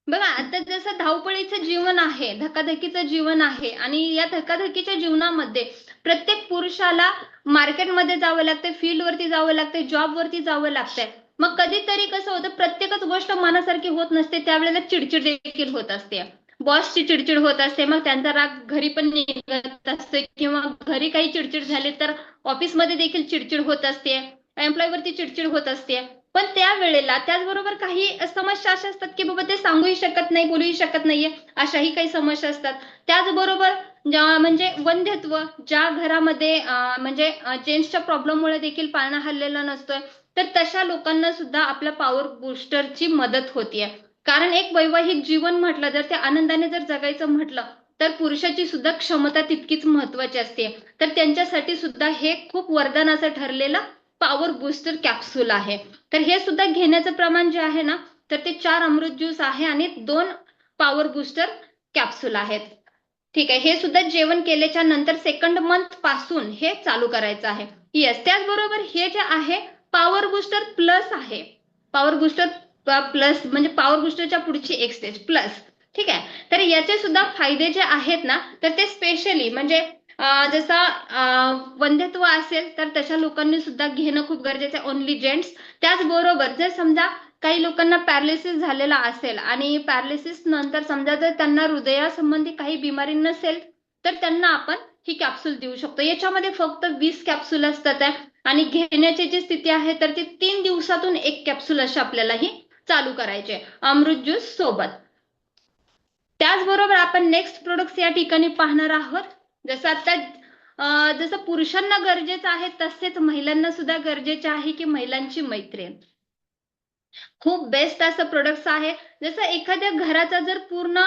बघा, आता जसं धावपळीचं जीवन आहे, धकाधकीचं जीवन आहे आणि या धकाधकीच्या जीवनामध्ये प्रत्येक पुरुषाला मार्केटमध्ये जावं लागतंय, फील्डवरती जावं लागतंय, जॉबवरती जावं लागतंय. मग कधीतरी कसं होतं, प्रत्येकच गोष्ट मनासारखी होत नसते, त्यावेळेला चिडचिड देखील होत असते. बॉसची चिडचिड होत असते, मग त्यांचा राग घरी पण निघत असते किंवा घरी काही चिडचिड झाली तर ऑफिसमध्ये देखील चिडचिड होत असते, एम्प्लॉयवरती चिडचिड होत असते. पण त्या वेळेला त्याचबरोबर काही समस्या अशा असतात की बाबा ते सांगूही शकत नाही, बोलूही शकत नाहीये, अशाही काही समस्या असतात. त्याचबरोबर म्हणजे वंध्यत्व, ज्या घरामध्ये म्हणजे जेंट्सच्या प्रॉब्लेममुळे देखील पाळणा हल्लेला नसतोय, तर तशा लोकांना सुद्धा आपल्या पॉवर बुस्टरची मदत होतीये. कारण एक वैवाहिक जीवन म्हटलं, जर ते आनंदाने जर जगायचं म्हटलं तर पुरुषाची सुद्धा क्षमता तितकीच महत्वाची असते. तर त्यांच्यासाठी सुद्धा हे खूप वरदानाचं ठरलेलं पॉवर बूस्टर कॅप्सूल आहे. तर हे सुद्धा घेण्याचं प्रमाण जे आहे ना, तर ते 4 अमृत ज्यूस आहे आणि 2 पॉवर बूस्टर कॅप्सूल आहेत. ठीक आहे. हे सुद्धा जेवण केल्याच्या नंतर सेकंड मंथ पासून हे चालू करायचं आहे. येस. त्याचबरोबर हे जे आहे पॉवर बूस्टर प्लस आहे. पॉवर बूस्टर प्लस म्हणजे पॉवर बूस्टरच्या पुढची एक स्टेज प्लस. ठीक आहे. तर याचे सुद्धा फायदे जे आहेत ना, तर ते स्पेशली म्हणजे जसं वंध्यत्व असेल तर तशा लोकांनी सुद्धा घेणं खूप गरजेचं आहे, ओनली जेंट्स. त्याचबरोबर जर समजा काही लोकांना पॅरालिसिस झालेला असेल आणि पॅरालिसिस नंतर समजा जर त्यांना हृदयासंबंधी काही बिमारी नसेल तर त्यांना आपण ही कॅप्सूल देऊ शकतो. याच्यामध्ये फक्त 20 कॅप्सूल असतात आणि घेण्याची जी स्थिती आहे तर ती 3 दिवसातून 1 कॅप्सूल अशी आपल्याला ही चालू करायचे अमृत ज्यूस सोबत. त्याचबरोबर आपण नेक्स्ट प्रोडक्ट्स या ठिकाणी पाहणार आहोत. जसं आता जसं पुरुषांना गरजेचं आहे तसेच महिलांना सुद्धा गरजेचे आहे की महिलांची मैत्रीण. खूप बेस्ट असं प्रोडक्ट्स आहे. जसं एखाद्या घराचा जर पूर्ण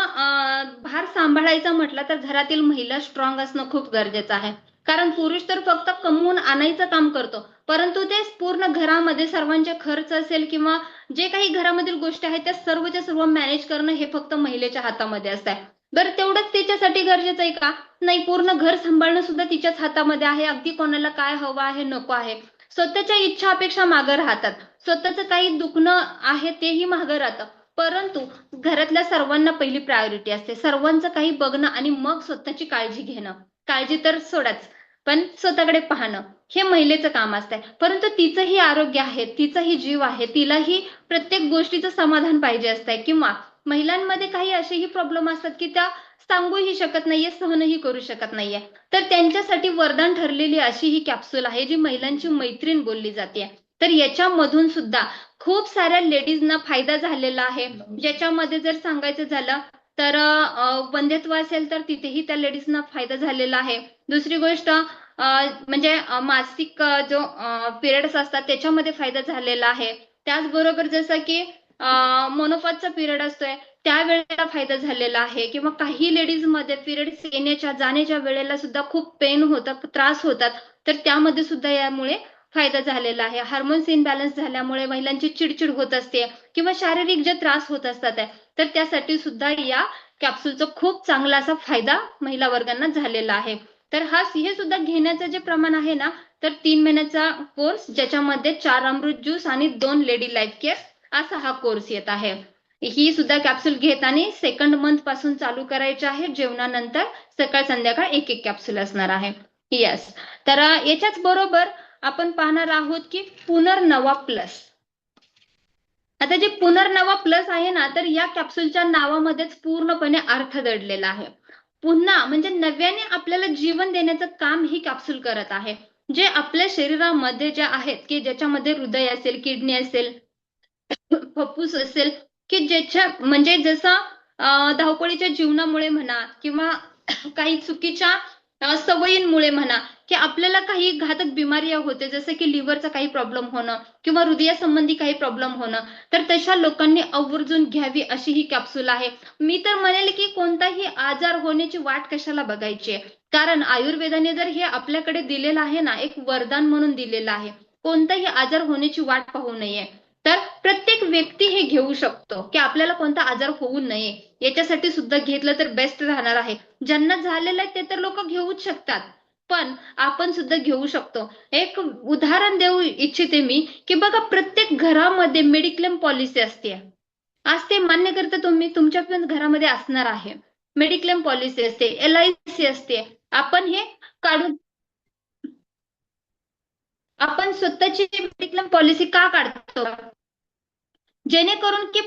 भार सांभाळायचा म्हटलं तर घरातील महिला स्ट्रॉंग असणं खूप गरजेचं आहे. कारण पुरुष तर फक्त कमवून आणायचं काम करतो, परंतु ते पूर्ण घरामध्ये सर्वांचे खर्च असेल किंवा जे काही घरामधील गोष्टी आहेत त्या सर्वच्या सर्व मॅनेज करणं हे फक्त महिलेच्या हातामध्ये असतं. बरं, तेवढंच तिच्यासाठी गरजेचं आहे का? नाही, पूर्ण घर सांभाळणं सुद्धा तिच्याच हातामध्ये आहे. अगदी कोणाला काय हवं आहे, नको आहे, स्वतःच्या इच्छा अपेक्षा मागं राहतात, स्वतःचं काही दुखणं आहे तेही मागं राहतं, परंतु घरातल्या सर्वांना पहिली प्रायोरिटी असते, सर्वांचं काही बघणं आणि मग स्वतःची काळजी घेणं. काळजी तर सोडाच, पण स्वतःकडे पाहणं हे महिलेचं काम असतंय. परंतु तिचंही आरोग्य आहे, तिचाही जीव आहे, तिलाही प्रत्येक गोष्टीचं समाधान पाहिजे असतंय. किंवा महिलांमध्ये काही असेही प्रॉब्लेम असतात की त्या सांगूही शकत नाहीये, सहनही करू शकत नाहीये. तर त्यांच्यासाठी वरदान ठरलेली अशी ही कॅप्सूल आहे, जी महिलांची मैत्रीण बोलली जाते. तर याच्यामधून सुद्धा खूप साऱ्या लेडीजना फायदा झालेला आहे. ज्याच्यामध्ये जर सांगायचं झालं तर वंध्यत्व असेल तर तिथेही त्या लेडीजना फायदा झालेला आहे. दुसरी गोष्ट म्हणजे मासिक जो पिरियड्स असतात त्याच्यामध्ये फायदा झालेला आहे. त्याचबरोबर जसं की मोनोपॉजचा पिरियड असतोय त्यावेळेला फायदा झालेला आहे. किंवा काही लेडीज मध्ये पिरियड्स येण्याच्या जाण्याच्या वेळेला सुद्धा खूप पेन होतात, त्रास होतात, तर त्यामध्ये सुद्धा यामुळे फायदा झालेला आहे. हार्मोन्स इनबॅलन्स झाल्यामुळे महिलांची चिडचिड होत असते किंवा शारीरिक जे त्रास होत असतात तर त्यासाठी सुद्धा या कॅप्सूलचा खूप चांगला असा फायदा महिला वर्गांना झालेला आहे. तर हे सुद्धा घेण्याचं जे प्रमाण आहे ना, तर 3 महिन्याचा कोर्स ज्याच्यामध्ये 4 अमृत ज्यूस आणि 2 लेडी लाईफ केअर असा हा कोर्स येत आहे. ही सुद्धा कॅप्सूल घेताना सेकंड मंथ पासून चालू करायचे आहे. जेवणानंतर सकाळ संध्याकाळ एक एक कॅप्सूल असणार आहे. येस, तर याच्याच बरोबर आपण पाहणार आहोत की पुनर्नवा प्लस. आता जे पुनर्नवा प्लस आहे ना, तर या कॅप्सूलच्या नावामध्येच पूर्णपणे अर्थ दडलेला आहे. पुन्हा म्हणजे नव्याने आपल्याला जीवन देण्याचं काम ही कॅप्सूल करत आहे. जे आपल्या शरीरामध्ये जे आहेत की ज्याच्यामध्ये हृदय असेल, किडनी असेल, फुफ्फुस असेल, की ज्याच्या म्हणजे जसं धावपळीच्या जीवनामुळे म्हणा किंवा काही चुकीच्या सवयींमुळे म्हणा की आपल्याला काही घातक बिमारी होते, जसं की लिव्हरचा काही प्रॉब्लेम होणं किंवा हृदयासंबंधी काही प्रॉब्लेम होणं, तर तशा लोकांनी आवर्जून घ्यावी अशी ही कॅप्सूल आहे. मी तर म्हणेल की कोणताही आजार होण्याची वाट कशाला बघायची, कारण आयुर्वेदाने जर हे आपल्याकडे दिलेलं आहे ना, एक वरदान म्हणून दिलेलं आहे. कोणताही आजार होण्याची वाट पाहू नये. तर प्रत्येक व्यक्ती हे घेऊ शकतो की आपल्याला कोणता आजार होऊ नये याच्यासाठी सुद्धा घेतलं तर बेस्ट राहणार आहे. ज्यांना झालेलं आहे ते तर लोक घेऊच शकतात, पण आपण सुद्धा घेऊ शकतो. एक उदाहरण देऊ इच्छिते मी की बघा, प्रत्येक घरामध्ये मेडिक्लेम पॉलिसी असते. आज ते मान्य करता तुम्ही, तुमच्या पण घरामध्ये असणार आहे. मेडिक्लेम पॉलिसी असते, LIC असते. आपण हे काढून आपण स्वतःची मेडिक्लेम पॉलिसी का काढतो, जेणेकरून की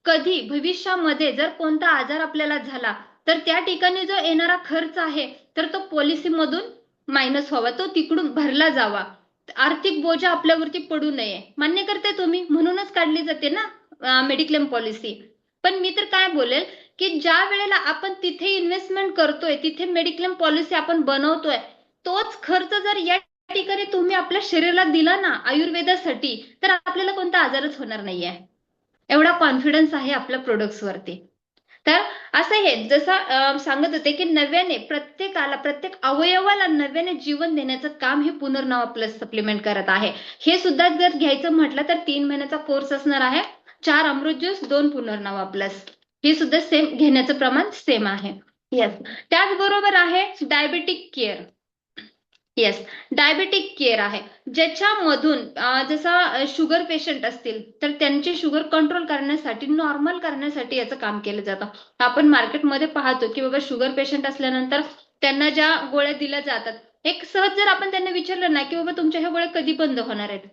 कधी भविष्यामध्ये जर कोणता आजार आपल्याला झाला तर त्या ठिकाणी जो येणारा खर्च आहे तर तो पॉलिसीमधून मायनस व्हावा, तो तिकडून भरला जावा, आर्थिक बोजा आपल्यावरती पडू नये. मान्य करते तुम्ही, म्हणूनच काढली जाते ना मेडिक्लेम पॉलिसी. पण मी तर काय बोलेल की ज्या वेळेला आपण तिथे इन्व्हेस्टमेंट करतोय, तिथे मेडिक्लेम पॉलिसी आपण बनवतोय, तोच खर्च जर या ठिकाणी तुम्ही आपल्या शरीराला दिला ना आयुर्वेदासाठी, तर आपल्याला कोणता आजारच होणार नाहीये. एवढा कॉन्फिडन्स आहे आपल्या प्रोडक्ट्स वरती. तर असं हे जसं सांगत होते की नव्याने प्रत्येकाला, प्रत्येक अवयवाला नव्याने जीवन देण्याचं काम हे पुनर्नवा प्लस सप्लिमेंट करत आहे. हे सुद्धा जर घ्यायचं म्हटलं तर 3 महिन्याचा कोर्स असणार आहे. 4 अमृत ज्यूस, 2 पुनर्नवा प्लस. हे सुद्धा सेम घेण्याचं प्रमाण सेम आहे. येस, त्याचबरोबर आहे diabetic care. Yes, diabetic care आहे, ज्याच्यामधून जसं शुगर पेशंट असतील तर त्यांची शुगर कंट्रोल करण्यासाठी, नॉर्मल करण्यासाठी याचं काम केलं जातं. आपण मार्केटमध्ये पाहतो की बाबा शुगर पेशंट असल्यानंतर त्यांना ज्या गोळ्या दिल्या जातात, एक सहज जर आपण त्यांना विचारलं ना की बाबा तुमच्या ह्या गोळ्या कधी बंद होणार आहेत,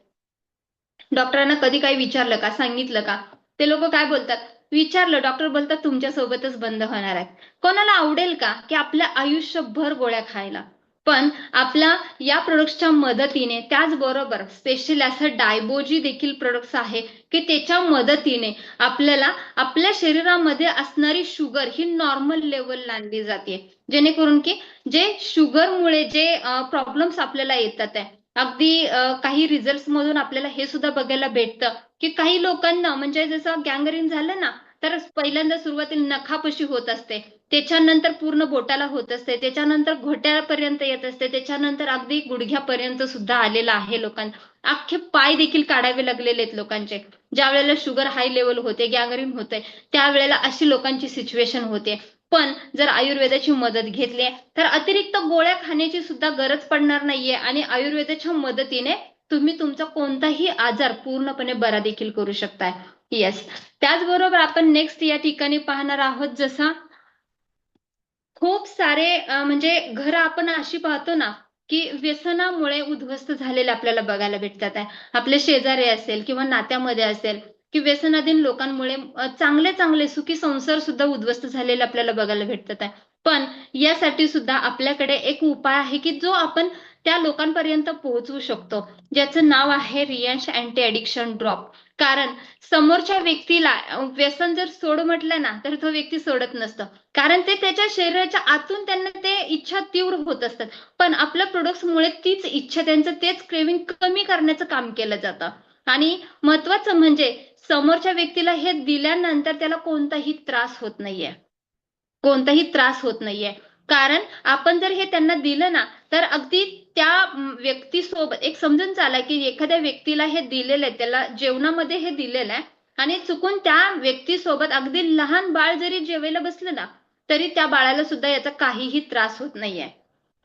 डॉक्टरांना कधी काही विचारलं का, सांगितलं का, ते लोक काय बोलतात, विचारलं डॉक्टर बोलतात तुमच्या सोबतच बंद होणार आहेत. कोणाला आवडेल का की आपल्या आयुष्यभर गोळ्या खायला? पण आपल्या या प्रोडक्ट्सच्या मदतीने, त्याचबरोबर स्पेशली असं डायबोजी देखील प्रोडक्ट्स आहे की त्याच्या मदतीने आपल्याला आपल्या शरीरामध्ये असणारी शुगर ही नॉर्मल लेवलला आणली जाते, जेणेकरून की जे शुगरमुळे जे प्रॉब्लेम्स आपल्याला येतात आहे, अगदी काही रिझल्ट मधून आपल्याला हे सुद्धा बघायला भेटतं की काही लोकांना म्हणजे जसं गँग्रीन झालं ना, तर पहिल्यांदा सुरुवातीला नखापशी होत असते, त्याच्यानंतर पूर्ण बोटाला होत असते, त्याच्यानंतर घोट्यापर्यंत येत असते, त्याच्यानंतर अगदी गुडघ्यापर्यंत सुद्धा आलेला आहे लोकांना. अख्खे पाय देखील काढावे लागलेले आहेत लोकांचे. ज्या वेळेला शुगर हाय लेवल होते, गँग्रीन होते, त्यावेळेला अशी लोकांची सिच्युएशन होते. पण जर आयुर्वेदाची मदत घेतली तर अतिरिक्त गोळ्या खाण्याची सुद्धा गरज पडणार नाहीये आणि आयुर्वेदाच्या मदतीने तुम्ही तुमचा कोणताही आजार पूर्णपणे बरा देखील करू शकताय. येस. त्याचबरोबर आपण नेक्स्ट या ठिकाणी पाहणार आहोत, जसं खूप सारे म्हणजे घरं आपण अशी पाहतो ना, की व्यसनामुळे उद्ध्वस्त झालेले आपल्याला बघायला भेटतात आहे. आपले शेजारी असेल किंवा नात्यामध्ये असेल, की व्यसनाधीन लोकांमुळे चांगले चांगले सुखी संसार सुद्धा उद्ध्वस्त झालेले आपल्याला बघायला भेटतात आहे. पण यासाठी सुद्धा आपल्याकडे एक उपाय आहे, की जो आपण त्या लोकांपर्यंत पोहोचवू शकतो, ज्याचं नाव आहे रियांश अँटी ॲडिक्शन ड्रॉप. कारण समोरच्या व्यक्तीला व्यसन जर सोड म्हटलं ना, तर तो व्यक्ती सोडत नसतो. कारण ते त्याच्या शरीराच्या आतून त्यांना ते इच्छा तीव्र होत असतात. पण आपल्या प्रोडक्ट्समुळे तीच इच्छा, त्यांचं तेच क्रेविंग कमी करण्याचं काम केलं जातं. आणि महत्वाचं म्हणजे समोरच्या व्यक्तीला हे दिल्यानंतर त्याला कोणताही त्रास होत नाहीये. कोणताही त्रास होत नाहीये. कारण आपण जर हे त्यांना दिलं ना, तर अगदी त्या व्यक्तीसोबत एक समजून चाला, की एखाद्या व्यक्तीला हे दिलेलं आहे, त्याला जेवणामध्ये हे दिलेलं आहे आणि चुकून त्या व्यक्तीसोबत अगदी लहान बाळ जरी जेवायला बसलं ना, तरी त्या बाळाला सुद्धा याचा काहीही त्रास होत नाहीये.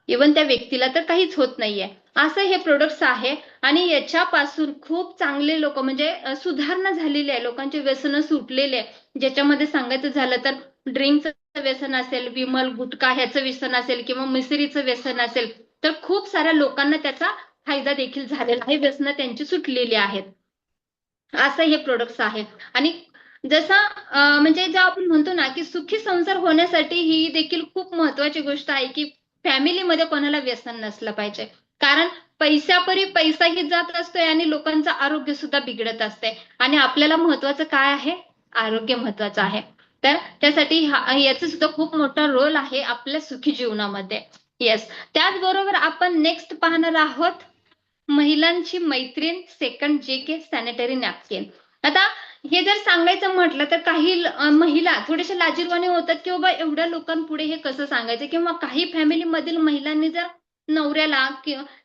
इव्हन त्या व्यक्तीला तर काहीच होत नाहीये. असं हे प्रोडक्ट्स आहे आणि याच्यापासून खूप चांगले लोक म्हणजे सुधारणा झालेली आहे. लोकांचे व्यसन सुटलेले आहे. ज्याच्यामध्ये सांगायचं झालं तर ड्रिंकचं व्यसन असेल, विमल गुटखा ह्याचं व्यसन असेल किंवा मिसरीचं व्यसन असेल, तर खूप साऱ्या लोकांना त्याचा फायदा देखील झालेला आहे. व्यसनं त्यांची सुटलेली आहेत. असं हे प्रोडक्ट्स आहेत. आणि जसं म्हणजे जे आपण म्हणतो ना, की सुखी संसार होण्यासाठी ही देखील खूप महत्वाची गोष्ट आहे, की फॅमिलीमध्ये कोणाला व्यसन नसलं पाहिजे. कारण पैशापरी पैसाही जात असतोय आणि लोकांचं आरोग्य सुद्धा बिघडत असते. आणि आपल्याला महत्वाचं काय आहे? आरोग्य महत्वाचं आहे. तर त्यासाठी याचा सुद्धा खूप मोठा रोल आहे आपल्या सुखी जीवनामध्ये. येस. त्याचबरोबर आपण नेक्स्ट पाहणार आहोत महिलांची मैत्रीण सेकंड जे के सॅनिटरी नॅपकिन. आता हे जर सांगायचं म्हटलं तर काही महिला थोडेसे लाजीरवाणे होतात, की बाबा एवढ्या लोकांपुढे हे कसं सांगायचं, किंवा काही फॅमिलीमधील महिलांनी जर नवऱ्याला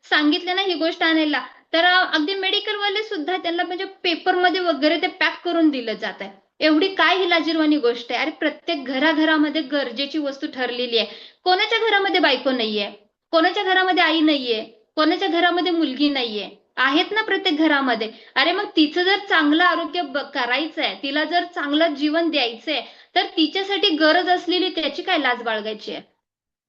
सांगितलं ना ही गोष्ट आणायला, तर अगदी मेडिकलवाले सुद्धा त्यांना म्हणजे पेपरमध्ये वगैरे ते पॅक करून दिलं जात आहे. एवढी काय ही लाजीरवाणी गोष्ट आहे? अरे प्रत्येक घराघरामध्ये गरजेची वस्तू ठरलेली आहे. कोणाच्या घरामध्ये बायको नाहीये? कोणाच्या घरामध्ये आई नाहीये? कोणाच्या घरामध्ये मुलगी नाहीये? आहेत ना प्रत्येक घरामध्ये. अरे मग तिचं जर चांगलं आरोग्य करायचंय, तिला जर चांगलं जीवन द्यायचंय, तर तिच्यासाठी गरज असलेली त्याची काय लाज बाळगायची आहे?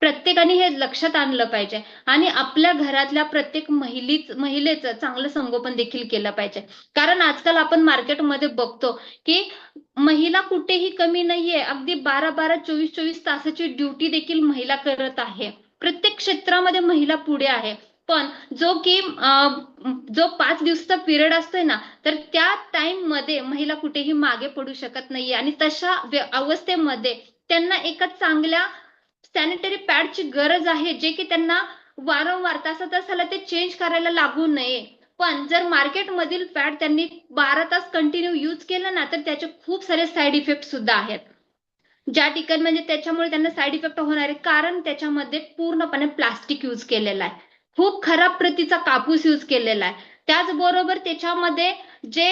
प्रत्येकाने हे लक्षात आणलं पाहिजे आणि आपल्या घरातल्या प्रत्येक महिलेचं चांगलं संगोपन देखील केलं पाहिजे. कारण आजकाल आपण मार्केटमध्ये बघतो, की महिला कुठेही कमी नाहीये. अगदी 12-12, 24-24 तासाची ड्युटी देखील महिला करत आहे. प्रत्येक क्षेत्रामध्ये महिला पुढे आहे. पण जो 5 दिवसाचा पिरियड असतोय ना, तर त्या टाइम मध्ये महिला कुठेही मागे पडू शकत नाहीये. आणि तशा अवस्थेमध्ये त्यांना एका चांगल्या सॅनिटरी पॅडची गरज आहे, जे की त्यांना वारंवार तासा-तासाला ते चेंज करायला लागू नये. पण जर मार्केटमधील पॅड त्यांनी 12 तास कंटिन्यू यूज केलं ना, तर त्याचे खूप सारे साईड इफेक्ट सुद्धा आहेत. ज्या ठिकाणी म्हणजे त्याच्यामुळे त्यांना साईड इफेक्ट होणार आहे, कारण त्याच्यामध्ये पूर्णपणे प्लास्टिक यूज केलेलं आहे. खूप खराब प्रतीचा कापूस यूज केलेला आहे. त्याचबरोबर त्याच्यामध्ये जे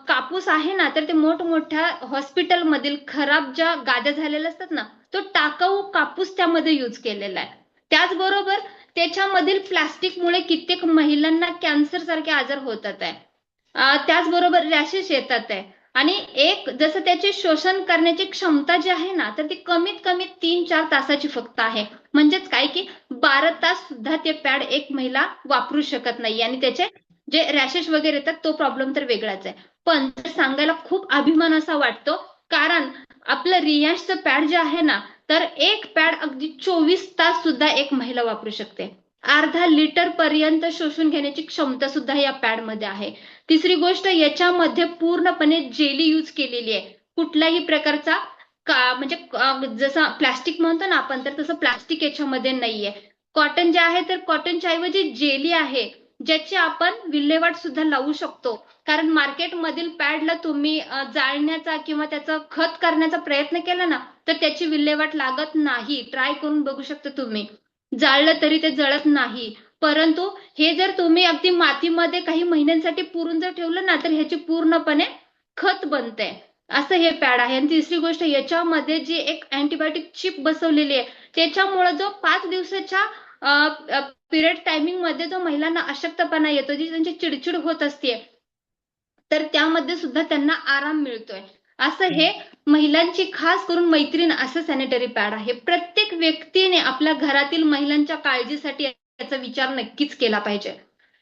कापूस आहे ना, तर ते मोठमोठ्या हॉस्पिटलमधील खराब ज्या गाद्या झालेल्या असतात ना, तो टाकाऊ कापूस त्यामध्ये यूज केलेला आहे. त्याचबरोबर त्याच्यामधील प्लास्टिकमुळे कित्येक महिलांना कॅन्सर सारखे आजार होतात आहे. त्याचबरोबर रॅशेस येतात आहे. आणि एक जसं त्याचे शोषण करण्याची क्षमता जी आहे ना, तर ती कमीत कमी 3-4 तासाची फक्त आहे. म्हणजेच काय, की 12 तास सुद्धा ते पॅड एक महिला वापरू शकत नाही आणि त्याचे जे रॅशेस वगैरे येतात तो प्रॉब्लेम तर वेगळाच आहे. पण सांगायला खूप अभिमान असा वाटतो, कारण आपलं रियांशचं पॅड जे आहे ना, तर एक पॅड अगदी 24 तास सुद्धा एक महिला वापरू शकते. अर्धा लिटर पर्यंत शोषून घेण्याची क्षमता सुद्धा या पॅड मध्ये आहे. तिसरी गोष्ट, याच्यामध्ये पूर्णपणे जेली यूज केलेली आहे. कुठल्याही प्रकारचा म्हणजे जसं प्लास्टिक म्हणतो ना आपण, तर तसं प्लास्टिक याच्यामध्ये नाहीये. कॉटन जे आहे तर कॉटनच्या ऐवजी जेली आहे, ज्याची आपण विल्हेवाट सुद्धा लावू शकतो. कारण मार्केटमधील पॅडला तुम्ही जाळण्याचा किंवा त्याचं खत करण्याचा प्रयत्न केला ना, तर त्याची विल्हेवाट लागत नाही. ट्राय करून बघू शकता तुम्ही. जाळलं तरी ते जळत नाही. परंतु हे जर तुम्ही अगदी मातीमध्ये काही महिन्यांसाठी पुरून जर ठेवलं ना, तर ह्याची पूर्णपणे खत बनते. असं हे पॅड आहे. आणि तिसरी गोष्ट, याच्यामध्ये जी एक अँटीबायोटिक चिप बसवलेली आहे, त्याच्यामुळे जो 5 दिवसाच्या पिरियड टायमिंग मध्ये जो महिलांना अशक्तपणा येतो, जी त्यांची चिडचिड होत असते, तर त्यामध्ये सुद्धा त्यांना आराम मिळतोय. असं हे महिलांची खास करून मैत्रीण असं सॅनिटरी पॅड आहे. प्रत्येक व्यक्तीने आपल्या घरातील महिलांच्या काळजीसाठी याचा विचार नक्कीच केला पाहिजे.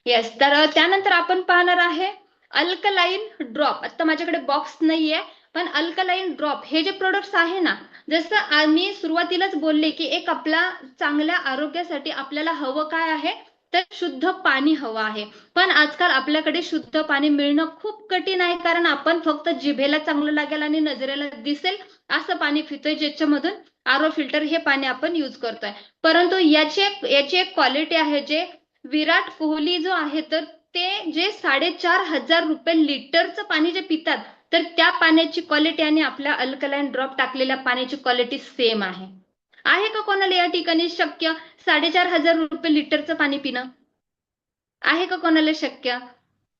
येस, तर त्यानंतर आपण पाहणार आहे अल्कलाईन ड्रॉप. आता माझ्याकडे बॉक्स नाहीये, पण अल्कलाईन ड्रॉप हे जे प्रोडक्ट्स आहे ना, जसं मी सुरुवातीलाच बोलले की एक आपला चांगल्या आरोग्यासाठी आपल्याला हवं काय आहे, तर शुद्ध पाणी हवं आहे. पण आजकाल आपल्याकडे शुद्ध पाणी मिळणं खूप कठीण आहे, कारण आपण फक्त जिभेला चांगलं लागेल आणि नजरेला दिसेल असं पाणी पितोय, ज्याच्यामधून आरो फिल्टर हे पाणी आपण युज करतोय. परंतु याची एक क्वालिटी आहे, जे विराट कोहली जो आहे तर ते जे 4,500 रुपये लिटरचं पाणी जे पितात, तर त्या पाण्याची क्वालिटी आणि आपल्या अल्कलाईन ड्रॉप टाकलेल्या पाण्याची क्वालिटी सेम आहे. आहे का कोणाला या ठिकाणी शक्य 4,500 रुपये लिटरचं पाणी पिणं? आहे का कोणाला शक्य?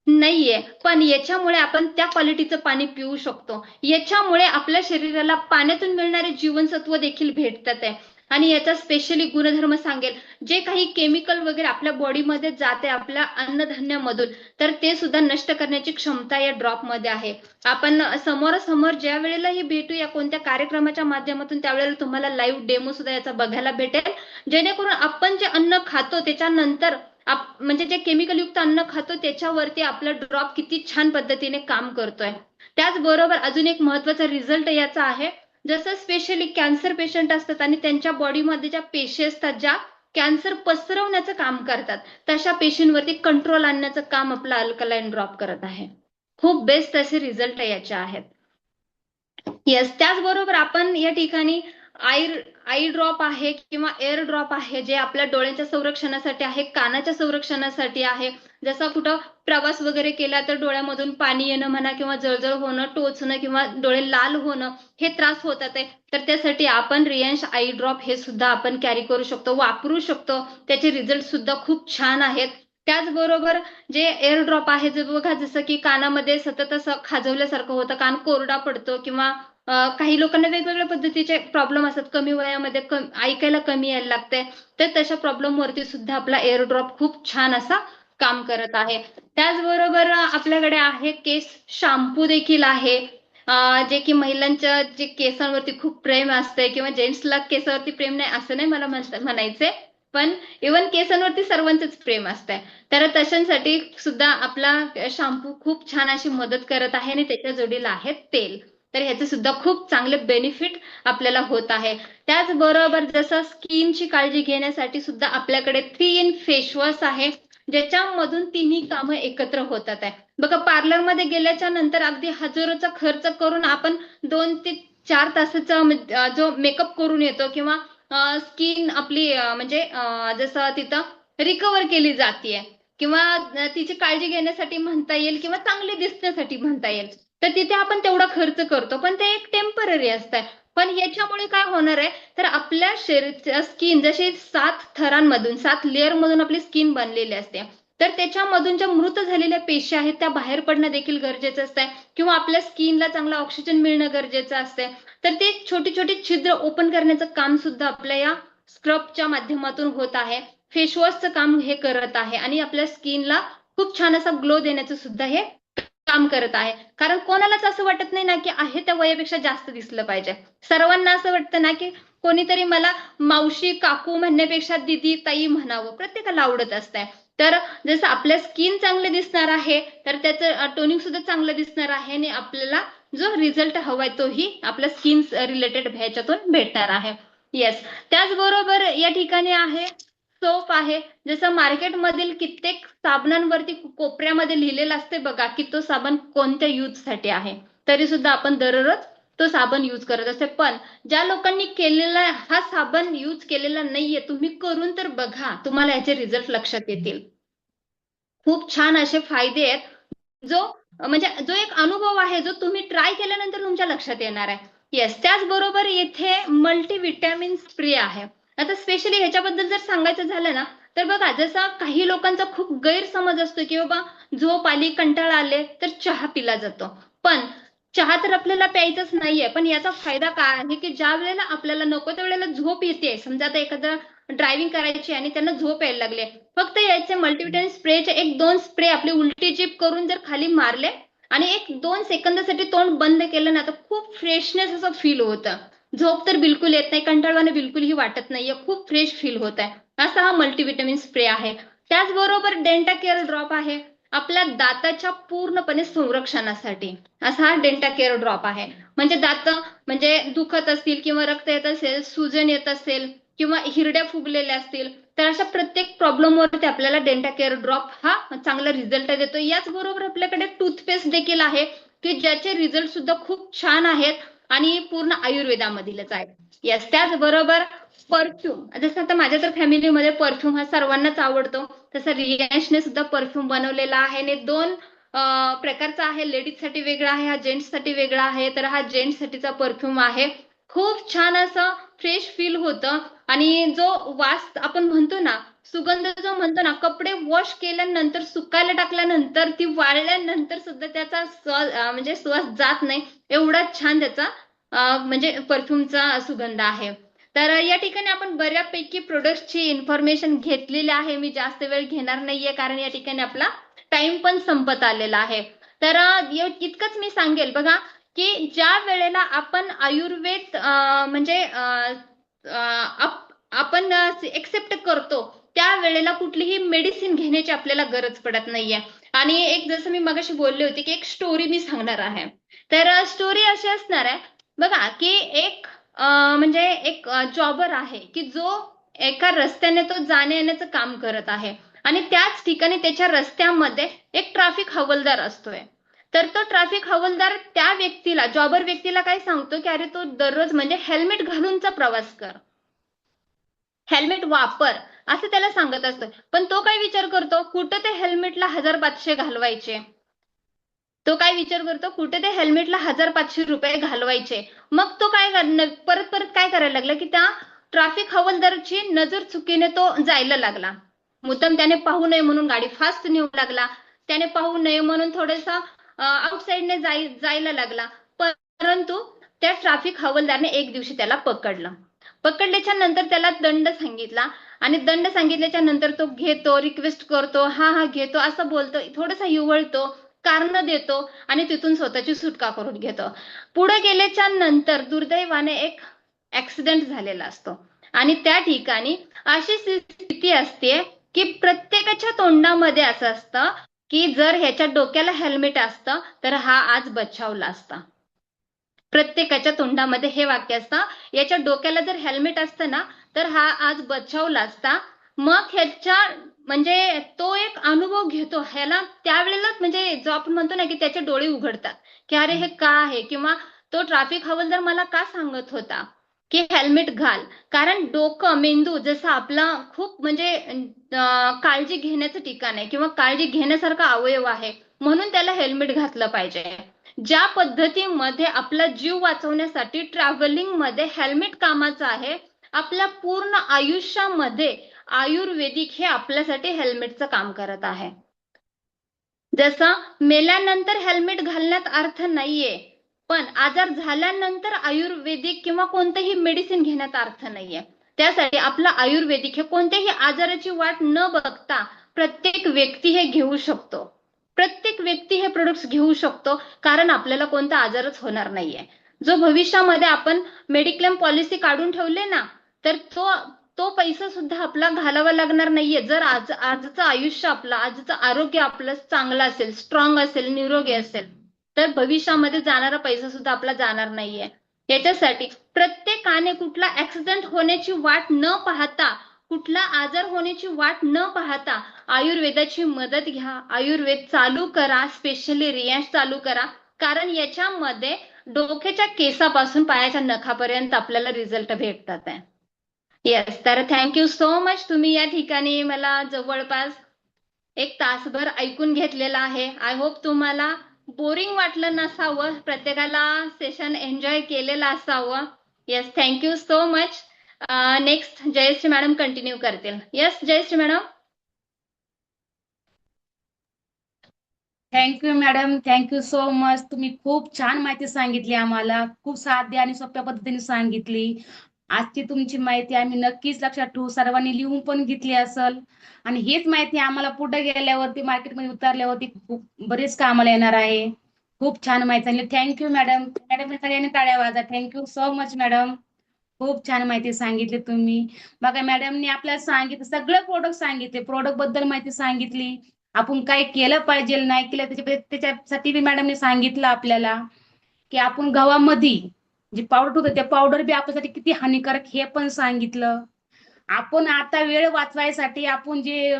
नाहीये. पण याच्यामुळे आपण त्या क्वालिटीचं पाणी पिऊ शकतो. याच्यामुळे आपल्या शरीराला पाण्यातून मिळणारे जीवनसत्व देखील भेटतात आहे. आणि याचा स्पेशली गुणधर्म सांगेल, जे काही केमिकल वगैरे आपल्या बॉडीमध्ये जाते आपल्या अन्नधान्यामधून, तर ते सुद्धा नष्ट करण्याची क्षमता या ड्रॉप मध्ये आहे. आपण समोरासमोर ज्या वेळेलाही भेटूया कोणत्या कार्यक्रमाच्या माध्यमातून, त्यावेळेला तुम्हाला लाईव्ह डेमो सुद्धा याचा बघायला भेटेल, जेणेकरून आपण जे अन्न खातो त्याच्यानंतर म्हणजे जे केमिकल युक्त अन्न खातो त्याच्यावरती आपला ड्रॉप किती छान पद्धतीने काम करतोय. त्याचबरोबर अजून एक महत्वाचा रिझल्ट याचा आहे, जसं स्पेशली कॅन्सर पेशंट असतात आणि त्यांच्या बॉडीमध्ये ज्या पेशी असतात ज्या कॅन्सर पसरवण्याचं काम करतात, तशा पेशींवरती कंट्रोल आणण्याचं काम आपला अल्कलाईन ड्रॉप करत आहे. खूप बेस्ट असे रिझल्ट याचे आहेत. येस, त्याचबरोबर आपण या ठिकाणी आई ड्रॉप आहे किंवा एअर ड्रॉप आहे, जे आपल्या डोळ्यांच्या संरक्षणासाठी आहे, कानाच्या संरक्षणासाठी आहे. जसा कुठं प्रवास वगैरे केला तर डोळ्यामधून पाणी येणं म्हणा किंवा जळजळ होणं, टोचणं किंवा डोळे लाल होणं हे त्रास होतात आहे, तर त्यासाठी आपण रियांश आई ड्रॉप हे सुद्धा आपण कॅरी करू शकतो, वापरू शकतो. त्याचे रिझल्ट सुद्धा खूप छान आहेत. त्याचबरोबर जे एअर ड्रॉप आहे, जे बघा जसं की कानामध्ये सतत असं खाजवल्यासारखं होतं, कान कोरडा पडतो किंवा काही लोकांना वेगवेगळ्या पद्धतीचे प्रॉब्लेम असतात, कमी वयामध्ये ऐकायला कमी यायला लागतंय, तर तशा प्रॉब्लेम वरती सुद्धा आपला एअर ड्रॉप खूप छान असा काम करत आहे. त्याचबरोबर आपल्याकडे आहे केस शॅम्पू देखील आहे, जे की महिलांच्या जे केसांवरती खूप प्रेम असते किंवा जेंट्सला केसावरती प्रेम नाही असं नाही मला म्हणायचंय, पण इव्हन केसांवरती सर्वांचंच प्रेम असतंय. तर तशांसाठी सुद्धा आपला शॅम्पू खूप छान अशी मदत करत आहे आणि त्याच्या जोडीला आहे तेल. तर ह्याचे सुद्धा खूप चांगले बेनिफिट आपल्याला होत आहे. त्याचबरोबर जसं स्किनची काळजी घेण्यासाठी सुद्धा आपल्याकडे 3 in फेस वॉश आहे, ज्याच्यामधून तिन्ही कामं एकत्र होतात आहे. बघा, पार्लर मध्ये गेल्याच्या नंतर अगदी हजारोचा खर्च करून आपण 2 ते 4 तासाचा जो मेकअप करून येतो किंवा स्किन आपली म्हणजे जसं तिथं रिकवर केली जाते किंवा तिची काळजी घेण्यासाठी म्हणता येईल किंवा चांगली दिसण्यासाठी म्हणता येईल, तर तिथे आपण तेवढा खर्च करतो, पण ते एक टेम्पररी असतं. पण याच्यामुळे काय होणार आहे, तर आपल्या शरीर स्किन जशी 7 थरांमधून 7 लेअर मधून आपली स्किन बनलेली असते, तर त्याच्यामधून ज्या मृत झालेल्या पेशी आहेत त्या बाहेर पडणं देखील गरजेचं असतं किंवा आपल्या स्किनला चांगला ऑक्सिजन मिळणं गरजेचं असते. तर ते छोटी छोटी छिद्र ओपन करण्याचं काम सुद्धा आपल्या या स्क्रबच्या माध्यमातून होत आहे. फेसवॉशचं काम हे करत आहे आणि आपल्या स्किनला खूप छान असा ग्लो देण्याचं सुद्धा हे काम करत आहे. कारण कोणालाच असं वाटत नाही ना की आहे त्या वयापेक्षा जास्त दिसलं पाहिजे. सर्वांना असं वाटतं ना की कोणीतरी मला मावशी काकू म्हणण्यापेक्षा दिदी ताई म्हणावं, प्रत्येकाला आवडत असतंय. तर जसं आपल्या स्किन चांगले दिसणार आहे, तर त्याचं टोनिंग सुद्धा चांगलं दिसणार आहे आणि आपल्याला जो रिझल्ट हवाय तोही आपल्या स्किन रिलेटेड ह्याच्यातून भेटणार आहे. येस, त्याचबरोबर या ठिकाणी आहे सोप आहे. जसं मार्केटमधील कित्येक साबणांवरती कोपऱ्यामध्ये लिहिलेलं असते बघा की तो साबण कोणत्या यूज साठी आहे, तरी सुद्धा आपण दररोज तो साबण यूज करत असते. पण ज्या लोकांनी केलेला हा साबण यूज केलेला नाहीये, तुम्ही करून तर बघा, तुम्हाला याचे रिझल्ट लक्षात येतील. खूप छान असे फायदे आहेत, जो म्हणजे जो एक अनुभव आहे जो तुम्ही ट्राय केल्यानंतर तुमच्या लक्षात येणार आहे. येस, त्याचबरोबर येथे मल्टीव्हिटॅमिन स्प्रे आहे. आता स्पेशली ह्याच्याबद्दल जर सांगायचं झालं ना, तर बघा जसा काही लोकांचा खूप गैरसमज असतो की बाबा झोप आली, कंटाळा आले तर चहा पिला जातो. पण चहा तर आपल्याला प्यायचाच नाहीये, पण याचा फायदा काय आहे की ज्या वेळेला आपल्याला नको त्या वेळेला झोप येते, समजा आता एखादा ड्रायव्हिंग करायची आणि त्यांना झोप यायला लागले, फक्त याचे मल्टीव्हिटॅमिन स्प्रेचे 1-2 स्प्रे आपली उलटी जीभ करून जर खाली मारले आणि एक 2 सेकंदासाठी तोंड बंद केलं ना तर खूप फ्रेशनेस असं फील होतं. झोप तर बिलकुल येत नाही, कंटाळवाणे बिलकुलही वाटत नाहीये, खूप फ्रेश फील होत आहे. असा हा मल्टीव्हिटॅमिन स्प्रे आहे. त्याचबरोबर डेंटा केअर ड्रॉप आहे आपल्या दाताच्या पूर्णपणे संरक्षणासाठी. असा हा डेंटा केअर ड्रॉप आहे. म्हणजे दात म्हणजे दुखत असतील किंवा रक्त येत असेल, सुजन येत असेल किंवा हिरड्या फुगलेल्या असतील, तर अशा प्रत्येक प्रॉब्लेम वरती आपल्याला डेंटा केअर ड्रॉप हा चांगला रिझल्ट देतो. याचबरोबर आपल्याकडे टूथपेस्ट देखील आहे की ज्याचे रिझल्ट सुद्धा खूप छान आहेत आणि पूर्ण आयुर्वेदामधीलच आहेत. येस, त्याचबरोबर परफ्यूम. जसं आता माझ्या तर फॅमिलीमध्ये परफ्यूम हा सर्वांनाच आवडतो, तसं रियांशने सुद्धा परफ्यूम बनवलेला आहे आणि 2 प्रकारचा आहे. लेडीज साठी वेगळा आहे, हा जेंट्स साठी वेगळा आहे. तर हा जेंट्स साठीचा परफ्यूम आहे. खूप छान असं फ्रेश फील होतं आणि जो वास आपण म्हणतो ना, सुगंध जो म्हणतो ना, कपडे वॉश केल्यानंतर सुकायला टाकल्यानंतर ती वाळल्यानंतर सुद्धा त्याचा म्हणजे सुवास जात नाही, एवढा छान त्याचा म्हणजे परफ्यूमचा सुगंध आहे. तर या ठिकाणी आपण बऱ्यापैकी प्रोडक्टची इन्फॉर्मेशन घेतलेली आहे. मी जास्त वेळ घेणार नाहीये कारण या ठिकाणी आपला टाइम पण संपत आलेला आहे. तर इतकंच मी सांगेल बघा की ज्या वेळेला आपण आयुर्वेद म्हणजे आपण एक्सेप्ट करतो त्या वेळेला कुठलीही मेडिसिन घेण्याची आपल्याला गरज पडत नाहीये. आणि एक जसं मी मगाशी बोलले होते की एक स्टोरी मी सांगणार आहे. तर स्टोरी अशी असणार आहे बघा की एक म्हणजे एक जॉबर आहे की जो एका रस्त्याने तो जाण्या येण्याचं काम करत आहे आणि त्याच ठिकाणी त्याच्या रस्त्यामध्ये एक ट्रॅफिक हवालदार असतोय. तर तो ट्रॅफिक हवालदार त्या व्यक्तीला, जॉबर व्यक्तीला काय सांगतो की अरे तो दररोज म्हणजे हेल्मेट घालूनचा प्रवास कर, हेल्मेट वापर, असं त्याला सांगत असतं. पण तो काय विचार करतो, कुठं ते हेल्मेटला 1500 घालवायचे. तो काय विचार करतो, कुठे ते हेल्मेटला 1500 रुपये घालवायचे. मग तो काय परत परत काय करायला लागला की त्या ट्रॅफिक हवालदारची नजर चुकीने तो जायला लागला. मुद्दाम त्याने पाहू नये म्हणून गाडी फास्ट नेऊ लागला, त्याने पाहू नये म्हणून थोडासा आउटसाईडने जायला लागला. परंतु त्या ट्रॅफिक हवालदारने एक दिवशी त्याला पकडलं. पकडल्याच्या नंतर त्याला दंड सांगितला आणि दंड सांगितल्याच्या नंतर तो घेतो, रिक्वेस्ट करतो, हा हा घेतो, असं बोलतो, थोडासा युवळतो, कारण देतो आणि तिथून स्वतःची सुटका करून घेतो. पुढे गेल्याच्या नंतर दुर्दैवाने एक ऍक्सिडेंट झालेला असतो आणि त्या ठिकाणी अशी स्थिती असते की प्रत्येकाच्या तोंडामध्ये असं असतं की जर ह्याच्या डोक्याला हेल्मेट असतं तर हा आज बचावला असता. प्रत्येकाच्या तोंडामध्ये हे वाक्य असतं, याच्या डोक्याला जर हेल्मेट असतं ना तर हा आज बचावला असता. मग ह्याच्या म्हणजे तो एक अनुभव घेतो ह्याला त्यावेळेला, म्हणजे जो आपण म्हणतो ना की त्याचे डोळे उघडतात की अरे हे का आहे, किंवा तो ट्रॅफिक हवालदार मला का सांगत होता की हेल्मेट घाल. कारण डोकं, मेंदू जसं आपला खूप म्हणजे काळजी घेण्याचं ठिकाण आहे किंवा काळजी घेण्यासारखा अवयव आहे, म्हणून त्याला हेल्मेट घातलं पाहिजे. ज्या पद्धतीमध्ये आपला जीव वाचवण्यासाठी ट्रॅव्हलिंग मध्ये हेल्मेट कामाचं आहे, आपल्या पूर्ण आयुष्यामध्ये आयुर्वेदिक हे आपल्यासाठी हेल्मेटचं काम करत आहे. जसं मेल्यानंतर हेल्मेट घालण्यात अर्थ नाहीये, पण आजार झाल्यानंतर आयुर्वेदिक किंवा कोणतेही मेडिसिन घेण्यात अर्थ नाहीये. त्यासाठी आपलं आयुर्वेदिक हे कोणत्याही आजाराची वाट न बघता प्रत्येक व्यक्ती हे घेऊ शकतो. प्रत्येक व्यक्ती हे प्रोडक्ट्स घेऊ शकतो कारण आपल्याला कोणता आजारच होणार नाहीये. जो भविष्यामध्ये आपण मेडिक्लेम पॉलिसी काढून ठेवले ना, तर तो तो पैसा सुद्धा आपला घालावा लागणार नाहीये. जर आजचं आयुष्य आपलं, आजचं आरोग्य आपलं चांगलं असेल, स्ट्रॉंग असेल, निरोगी असेल, तर भविष्यामध्ये जाणारा पैसा सुद्धा आपला जाणार नाहीये. याच्यासाठी प्रत्येकाने कुठला ऍक्सिडेंट होण्याची वाट न पाहता, कुठला आजार होण्याची वाट न पाहता आयुर्वेदाची मदत घ्या, आयुर्वेद चालू करा, स्पेशली रियांश चालू करा. कारण याच्यामध्ये डोक्याच्या केसापासून पायाच्या नखापर्यंत आपल्याला रिझल्ट भेटतात आहे. येस, तर थँक्यू सो मच. तुम्ही या ठिकाणी मला जवळपास 1 तासभर ऐकून घेतलेला आहे. आय होप तुम्हाला बोरिंग वाटलं नसावं, प्रत्येकाला सेशन एन्जॉय केलेलं असावं. Yes, thank you so much. Next Jayashree madam continue करतील. Yes Jayashree madam. Thank you madam, thank you so much. तुम्ही खूप छान माहिती सांगितली आम्हाला, खूप साध्या आणि सोप्या पद्धतीने सांगितली. आजची तुमची माहिती आम्ही नक्कीच लक्षात ठेवू, सर्वांनी लिहून पण घेतली असेल आणि हेच माहिती आम्हाला पुढे गेल्यावरती मार्केटमध्ये उतरल्यावरती खूप बरेच कामाला येणार आहे. खूप छान माहिती सांगितली. Thank you madam. मॅडम सगळ्यांनी टाळ्या वाजा. Thank you so much madam. खूप छान माहिती सांगितली तुम्ही. बघा मॅडमनी आपल्याला सांगितलं, सगळे प्रोडक्ट सांगितले, प्रोडक्ट बद्दल माहिती सांगितली, आपण काय केलं पाहिजे नाही केलं त्याच्यासाठी बी मॅडमने सांगितलं आपल्याला, की आपण गव्हामध्ये जी पावडर होतं त्या पावडर बी आपल्यासाठी किती हानिकारक हे पण सांगितलं. आपण आता वेळ वाचवायसाठी आपण जे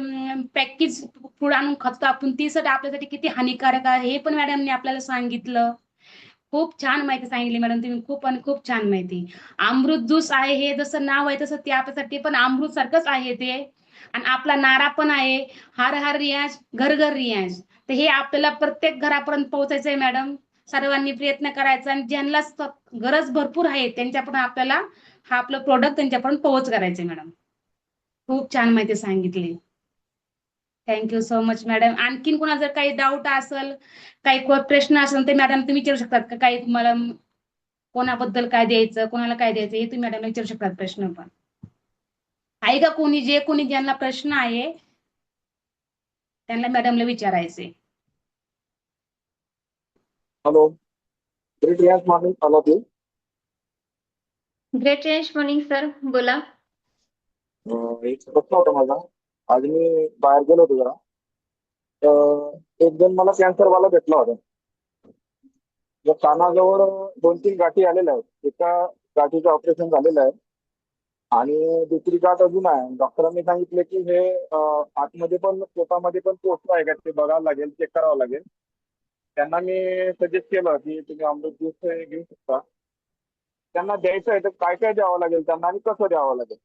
पॅकेज फूड आणून खातो आपण ती साठी आपल्यासाठी किती हानिकारक आहे हे पण मॅडमने आपल्याला सांगितलं. खूप छान माहिती सांगितली मॅडम तुम्ही, खूप आणि खूप छान माहिती. अमृत ज्यूस आहे हे जसं नाव आहे तसं ते आपल्यासाठी पण अमृत सारखंच आहे ते. आणि आपला नारा पण आहे, हर हर रियाज घर घर रियाज. तर हे आपल्याला प्रत्येक घरापर्यंत पोहोचायचं आहे मॅडम. सर्वांनी प्रयत्न करायचा आणि ज्यांना गरज भरपूर आहे त्यांच्यापर्यंत आपल्याला हा आपलं प्रोडक्ट त्यांच्यापर्यंत पोहोच करायचंय मॅडम. खूप छान माहिती सांगितली. Thank you so much madam. आणखीन कोणाला जर काही डाऊट असेल, काही प्रश्न असेल तर मॅडम तुम्ही विचारू शकतात का? काही तुम्हाला कोणाबद्दल काय द्यायचं, कोणाला काय द्यायचं हे तुम्ही मॅडम विचारू शकतात प्रश्न पण. आहे का कोणी, जे कोणी ज्यांना प्रश्न आहे त्यांना मॅडमला विचारायचे. हॅलो, ग्रेट रियाज morning all of you. Great change morning sir, बोला. एक प्रश्न होता माझा. आज मी बाहेर गेलो होतो जरा, एक जण मला कॅन्सरवाला भेटला होता. या कानाजवळ 2-3 गाठी आलेल्या आहेत. एका गाठीचं ऑपरेशन झालेलं आहे आणि दुसरी गाठ अजून आहे. डॉक्टरांनी सांगितले की हे आतमध्ये पण पोटामध्ये पण पोचलं आहे का ते बघावं लागेल, चेक करावं लागेल. त्यांना मी सजेस्ट केलं की तुम्ही अमृत ज्यूस घेऊ शकता. त्यांना द्यायचं आहे तर काय काय द्यावं लागेल त्यांना आणि कसं द्यावं लागेल?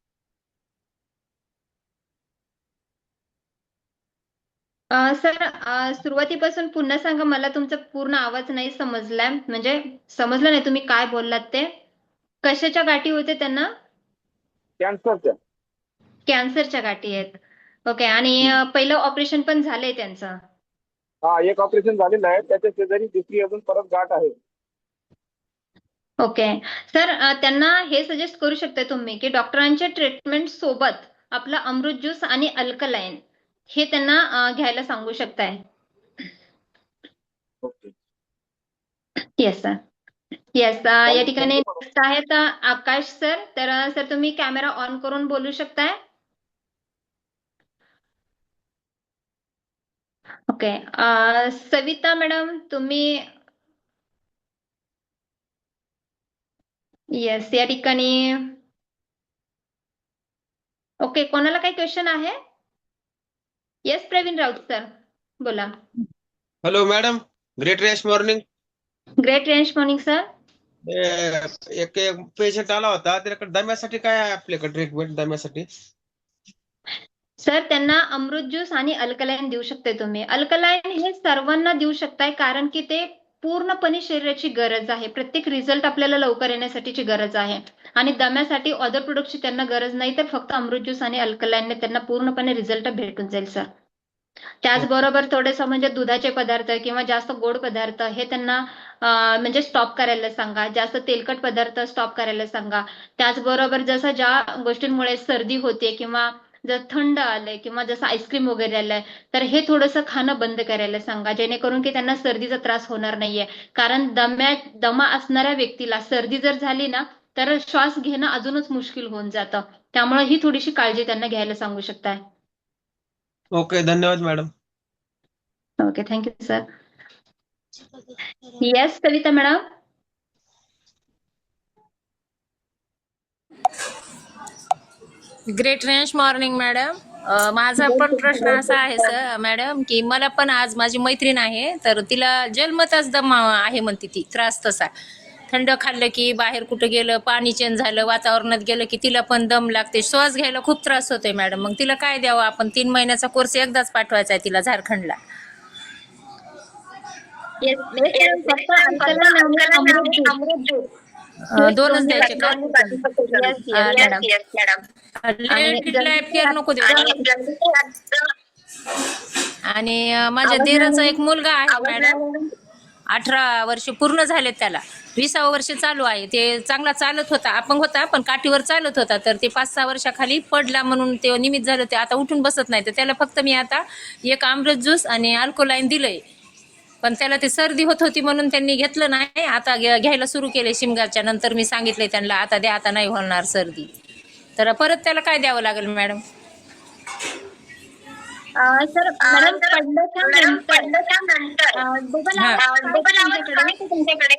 सर, सुरुवातीपासून पुन्हा सांगा, मला तुमचा पूर्ण आवाज नाही समजलाय. म्हणजे समजलं नाही तुम्ही काय बोललात ते. कशाच्या गाठी होते त्यांना? कॅन्सरच्या. कॅन्सरच्या गाठी आहेत. ओके. आणि पहिलं ऑपरेशन पण झालंय त्यांचं? हा, एक ऑपरेशन झालेलं आहे. त्याच्या शेजारी दुसरी अजून परत गाठ आहे. ओके. सर, त्यांना हे सजेस्ट करू शकता तुम्ही की डॉक्टरांच्या ट्रीटमेंट सोबत आपला अमृत ज्यूस आणि अल्कलाइन हे त्यांना घ्यायला सांगू शकताय. ओके. Yes sir. येस. या चालेल. ठिकाणी थँक्यू मॅडम. नेक्स्ट आहेत आकाश सर. तर सर तुम्ही कॅमेरा ऑन करून बोलू शकताय. ओके. सविता मॅडम तुम्ही. येस, या ठिकाणी. ओके, कोणाला काही क्वेश्चन आहे? येस प्रवीण राऊत सर, बोला. Hello madam, great rest morning. Great range morning sir. एक पेशंट आला होता, त्याच्याकडे दम्यासाठी काय आहे आपल्याकडे ट्रीटमेंट दम्यासाठी? सर, त्यांना अमृत ज्यूस आणि अल्कलाइन देऊ शकते तुम्ही. अल्कलाइन हे सर्वांना देऊ शकताय कारण की ते पूर्णपणे शरीराची गरज आहे. प्रत्येक रिझल्ट आपल्याला लवकर येण्यासाठीची गरज आहे. आणि दम्यासाठी अदर प्रोडक्टची त्यांना गरज नाही, तर फक्त अमृत ज्यूस आणि अल्कलाइनने त्यांना पूर्णपणे रिझल्ट भेटून जाईल सर. त्याचबरोबर थोडंसं म्हणजे दुधाचे पदार्थ किंवा जास्त गोड पदार्थ हे त्यांना म्हणजे स्टॉप करायला सांगा. जास्त तेलकट पदार्थ स्टॉप करायला सांगा. त्याचबरोबर जसं ज्या गोष्टींमुळे सर्दी होते किंवा जर थंड आलंय किंवा जसं आईस्क्रीम वगैरे आलंय तर हे थोडंसं खाणं बंद करायला सांगा, जेणेकरून की त्यांना सर्दीचा त्रास होणार नाहीये. कारण दमा असणाऱ्या व्यक्तीला सर्दी जर झाली ना तर श्वास घेणं अजूनच मुश्किल होऊन जातं. त्यामुळे ही थोडीशी काळजी त्यांना घ्यायला सांगू शकताय. ओके, धन्यवाद madam. Okay, thank you sir. Yes Kavita madam. Great range morning madam. माझा पण प्रश्न असा आहे सर मॅडम, की मला पण आज माझी मैत्रीण आहे, तर तिला जन्मताच दम आहे म्हणते, ती त्रास तसा. थंड खाल्लं की बाहेर कुठं गेलं, पाणी चेंज झालं, वातावरणात गेलं की तिला पण दम लागते, श्वास घ्यायला खूप त्रास होतोय मॅडम. मग तिला काय द्यावं आपण? 3 महिन्याचा कोर्स एकदाच पाठवायचा आहे तिला झारखंडला. येस मॅडम, फक्त अल्कलाइन आणि अमृत ज्यूस हे दोनच दोन्ही द्यायचे का? पाठवू शकता. Yes yes madam. आणि लेडीजला केअर नको देऊ का? आणि माझ्या आवाज देराचा नाही. एक मुलगा आहे मॅडम, 18 वर्ष पूर्ण झालेत त्याला. 20 वर्ष चालू आहे. ते चांगला चालत होता, अपंग होता पण काठीवर चालत होता. तर ते 5-6 वर्षाखाली पडला म्हणून ते निमित्त झालं, ते आता उठून बसत नाही. तर त्याला फक्त मी आता एक अमृत ज्यूस आणि अल्कलाइन दिलंय. पण त्याला ती सर्दी होत होती म्हणून त्यांनी घेतलं नाही. आता घ्यायला सुरू केले शिमगाच्या नंतर. मी सांगितले त्यांना आता द्या, आता नाही होणार सर्दी. तर परत त्याला काय द्यावं लागेल मॅडम? सर मॅडम पडल्याच्या नंतर डबल हा. आवाज काय तुमच्याकडे?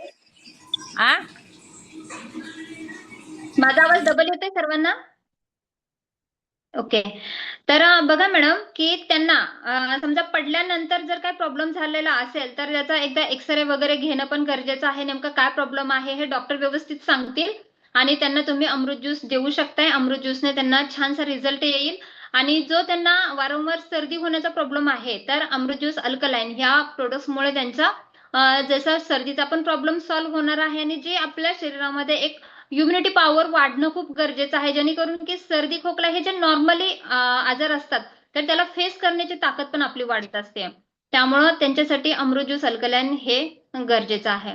आ माझा आवाज डबल येतोय सर्वांना? ओके. तर बघा मॅडम की त्यांना समजा पडल्यानंतर जर काय प्रॉब्लेम झालेला असेल तर त्याचा एकदा एक्सरे वगैरे घेणं पण गरजेचं आहे. नेमकं काय प्रॉब्लेम आहे हे डॉक्टर व्यवस्थित सांगतील आणि त्यांना तुम्ही अमृत ज्यूस देऊ शकताय. अमृत ज्यूसने त्यांना छानसा रिझल्ट येईल. आणि जो त्यांना वारंवार सर्दी होण्याचा प्रॉब्लेम आहे तर अमृत ज्यूस अल्कलाइन ह्या प्रोडक्ट्समुळे त्यांचा जसा सर्दीचा पण प्रॉब्लेम सॉल्व्ह होणार आहे आणि जे आपल्या शरीरामध्ये एक इम्युनिटी पॉवर वाढणं खूप गरजेचं आहे, जेणेकरून की सर्दी खोकला हे जे नॉर्मली आजार असतात तर त्याला फेस करण्याची ताकद पण आपली वाढत असते. त्यामुळं त्यांच्यासाठी अमृत ज्यूस अल्कलाइन हे गरजेचं आहे.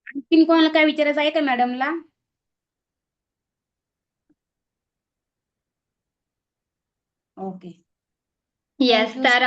आणखीन कोणाला काय विचारायचं आहे का मॅडमला? ओके. Yes, Thank you. तर